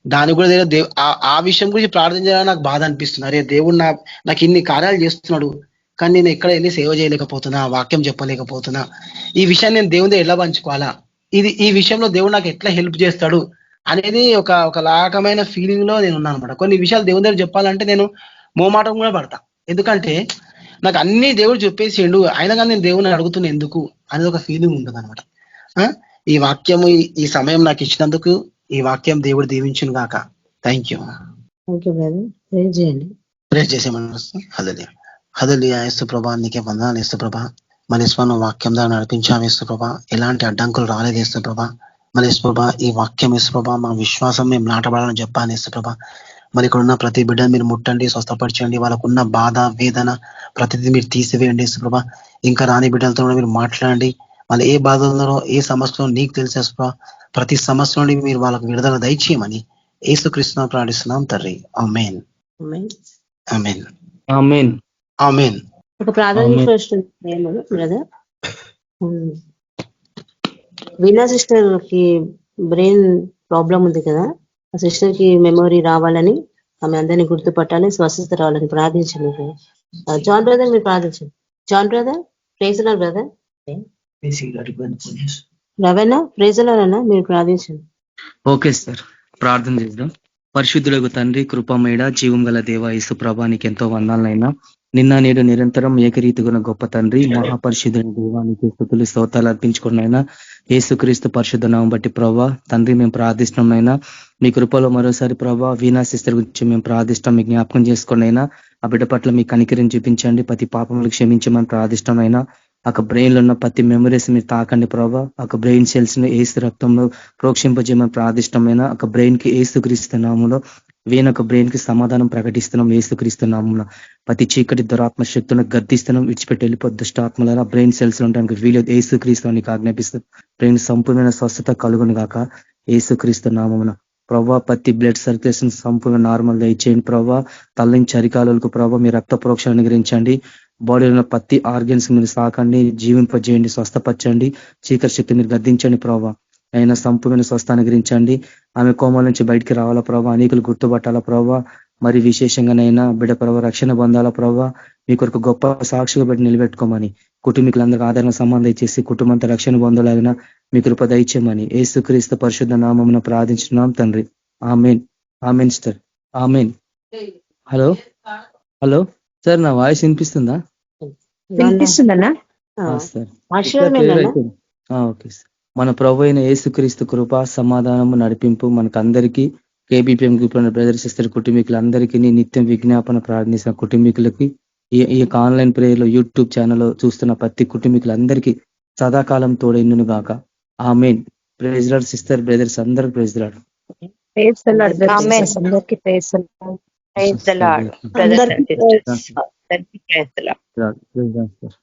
దాని కూడా ఆ విషయం గురించి ప్రార్థన చేయాలని నాకు బాధ అనిపిస్తుంది. అరే దేవుడు నాకు ఇన్ని కార్యాలు చేస్తున్నాడు, కానీ నేను ఎక్కడ వెళ్ళి సేవ చేయలేకపోతున్నా, వాక్యం చెప్పలేకపోతున్నా. ఈ విషయాన్ని నేను దేవుని ఎలా పంచుకోవాలా, ఈ విషయంలో దేవుడు నాకు ఎట్లా హెల్ప్ చేస్తాడు అనేది ఒక రకమైన ఫీలింగ్ లో నేను ఉన్నాను అనమాట. కొన్ని విషయాలు దేవుని దగ్గర చెప్పాలంటే నేను మోమాటం కూడా పడతా. ఎందుకంటే నాకు అన్ని దేవుడు చెప్పేసిండు, అయినా కానీ నేను దేవుని అడుగుతున్నా ఎందుకు అనేది ఒక ఫీలింగ్ ఉంటుంది అనమాట. ఈ వాక్యము ఈ సమయం నాకు ఇచ్చినందుకు ఈ వాక్యం దేవుడు దీవించును గాక. Thank you. ప్రేర్ చేసేమన్నా హల్లెలూయా. యేసు ప్రభా నీకే వందనాలు. యేసు ప్రభా మరి స్వను వాక్యం ద్వారా నడిపించాము. యేసు ప్రభా ఎలాంటి అడ్డంకులు రాలేదు. యేసు ప్రభా మరి యేసు ప్రభా ఈ వాక్యం యేసు ప్రభా మా విశ్వాసం మేము నాటబడాలని చెప్పాను. యేసు ప్రభా మరి ఇక్కడ ఉన్న ప్రతి బిడ్డను మీరు ముట్టండి, స్వస్థపరచండి. వాళ్ళకున్న బాధ, వేదన ప్రతిదీ మీరు తీసివేయండి. యేసు ప్రభా ఇంకా రాని బిడ్డలతో కూడా మీరు మాట్లాడండి. వాళ్ళు ఏ బాధలో, ఏ సమస్యలో నీకు తెలిసే యేసు ప్రభా ప్రతి సమస్య నుండి మీరు వాళ్ళకు విడుదల దయచేయమని యేసుక్రీస్తునామమున ప్రార్థిస్తున్నాం తండ్రి. ఆమేన్. ఆమేన్. ఆమేన్. ఆమేన్. ఒక ప్రార్థన బ్రదర్, వీణా సిస్టర్ కి బ్రెయిన్ ప్రాబ్లం ఉంది కదా, ఆ సిస్టర్ కి మెమొరీ రావాలని, ఆమె అందరినీ గుర్తుపట్టాలి, స్వస్థత రావాలని ప్రార్థించండి. జాన్ బ్రదర్ మీరు ప్రార్థించండి. John brother praise lord brother. Ravana praise lord అన్న మీరు ప్రార్థించండి. ఓకే సార్, ప్రార్థన చేద్దాం. పరిశుద్ధులకు తండ్రి, కృపమేడ, జీవం గల దేవ యేసు ప్రభా నీకు ఎంతో వందనాలైనా. నిన్న నేడు నిరంతరం ఏకరీతిగుణ గొప్ప తండ్రి, మహాపరిశుద్ధుని దేవానికి స్తుతులు స్తోత్రాలు అర్పించుకున్నైనా యేసుక్రీస్తు పరిశుద్ధ నామం బట్టి ప్రభా తండ్రి మేము ప్రార్థిస్తున్నామైనా. మీ కృపలో మరోసారి ప్రభా వీణా సిస్టర్ గురించి మేము ప్రార్థిస్తాం, మీ జ్ఞాపకం చేసుకున్నైనా. ఆ బిడ్డ పట్ల మీ కనికరిని చూపించండి, ప్రతి పాపములు క్షమించమని ప్రార్థిష్టమైనా. ఒక బ్రెయిన్ లో ఉన్న ప్రతి మెమరీస్ మీరు తాకండి ప్రభా. ఒక బ్రెయిన్ సెల్స్ ని ఏసు రక్తంలో ప్రోక్షింపజేయమని ప్రార్థిష్టమైన. ఒక బ్రెయిన్ కి ఏసు క్రీస్తు నామంలో వీనొక బ్రెయిన్ కి సమాధానం ప్రకటిస్తున్నాం ఏసుక్రీస్తున్నాము. ప్రతి చీకటి దురాత్మ శక్తులను గర్దిస్తున్నాం, విడిచిపెట్టి వెళ్ళిపోద్దు దుష్టాత్మల బ్రెయిన్ సెల్స్ ఉండడానికి వీలు ఏసుక్రీస్తునికి ఆజ్ఞాపిస్తాం. బ్రెయిన్ సంపూర్ణమైన స్వస్థత కలుగును గాక ఏసుక్రీస్తున్నామున. ప్రభా ప్రతి బ్లడ్ సర్క్యులేషన్ సంపూర్ణ నార్మల్ గా ఇచ్చేయండి ప్రభా. తల్లించి అరికాలకు ప్రభావ మీ రక్త ప్రోక్షణ అనుగ్రహించండి. బాడీలో ప్రతి ఆర్గన్స్ మీరు సాకండి, జీవింపజేయండి, స్వస్థపరచండి. చీకటి శక్తి మీరు గద్దించండి ప్రభావ. అయినా సంపూర్ణ స్వస్థ అనుగ్రహించండి. ఆమె కోమాల నుంచి బయటికి రావాలా ప్రభావ, అనేకులు గుర్తుపట్టాలా ప్రభావ. మరి విశేషంగానైనా బిడ్డ ప్రభావ రక్షణ పొందాలా ప్రభావ. మీ కొరకు గొప్ప సాక్షిగా పెట్టి నిలబెట్టుకోమని, కుటుంబీకులందరికీ ఆదరణ సంబంధం ఇచ్చేసి కుటుంబంతో రక్షణ పొందలాగిన మీ కృప దయచేయమని యేసుక్రీస్తు పరిశుద్ధ నామమున ప్రార్థించున్నాం తండ్రి. Amen. Amen sister. Amen. Hello hello sir, నా వాయిస్ వినిపిస్తుందా? వినిపిస్తుందన్నా? సార్ ఆశీర్వాదమేనా? Okay sir. మన ప్రభు అయిన యేసుక్రీస్తు కృప సమాధానము నడిపింపు మనకందరికీ, కేబీపీఎం గ్రూప్ బ్రదర్ సిస్టర్ కుటుంబీకులందరికీ, నిత్యం విజ్ఞాపన ప్రార్థించిన కుటుంబీకులకి, ఈ ఆన్లైన్ ప్రేయర్లో యూట్యూబ్ ఛానల్లో చూస్తున్న ప్రతి కుటుంబీకులందరికీ సదాకాలం తోడైండును గాక. Amen. Praise lord sister brothers అందరికి praise Lord. Praise the Lord brothers amen. అందరికీ praise the Lord. Praise the Lord. అందరికీ బ్రదర్స్ అండ్ సిస్టర్స్ అందరికీ praise the Lord. Praise lord.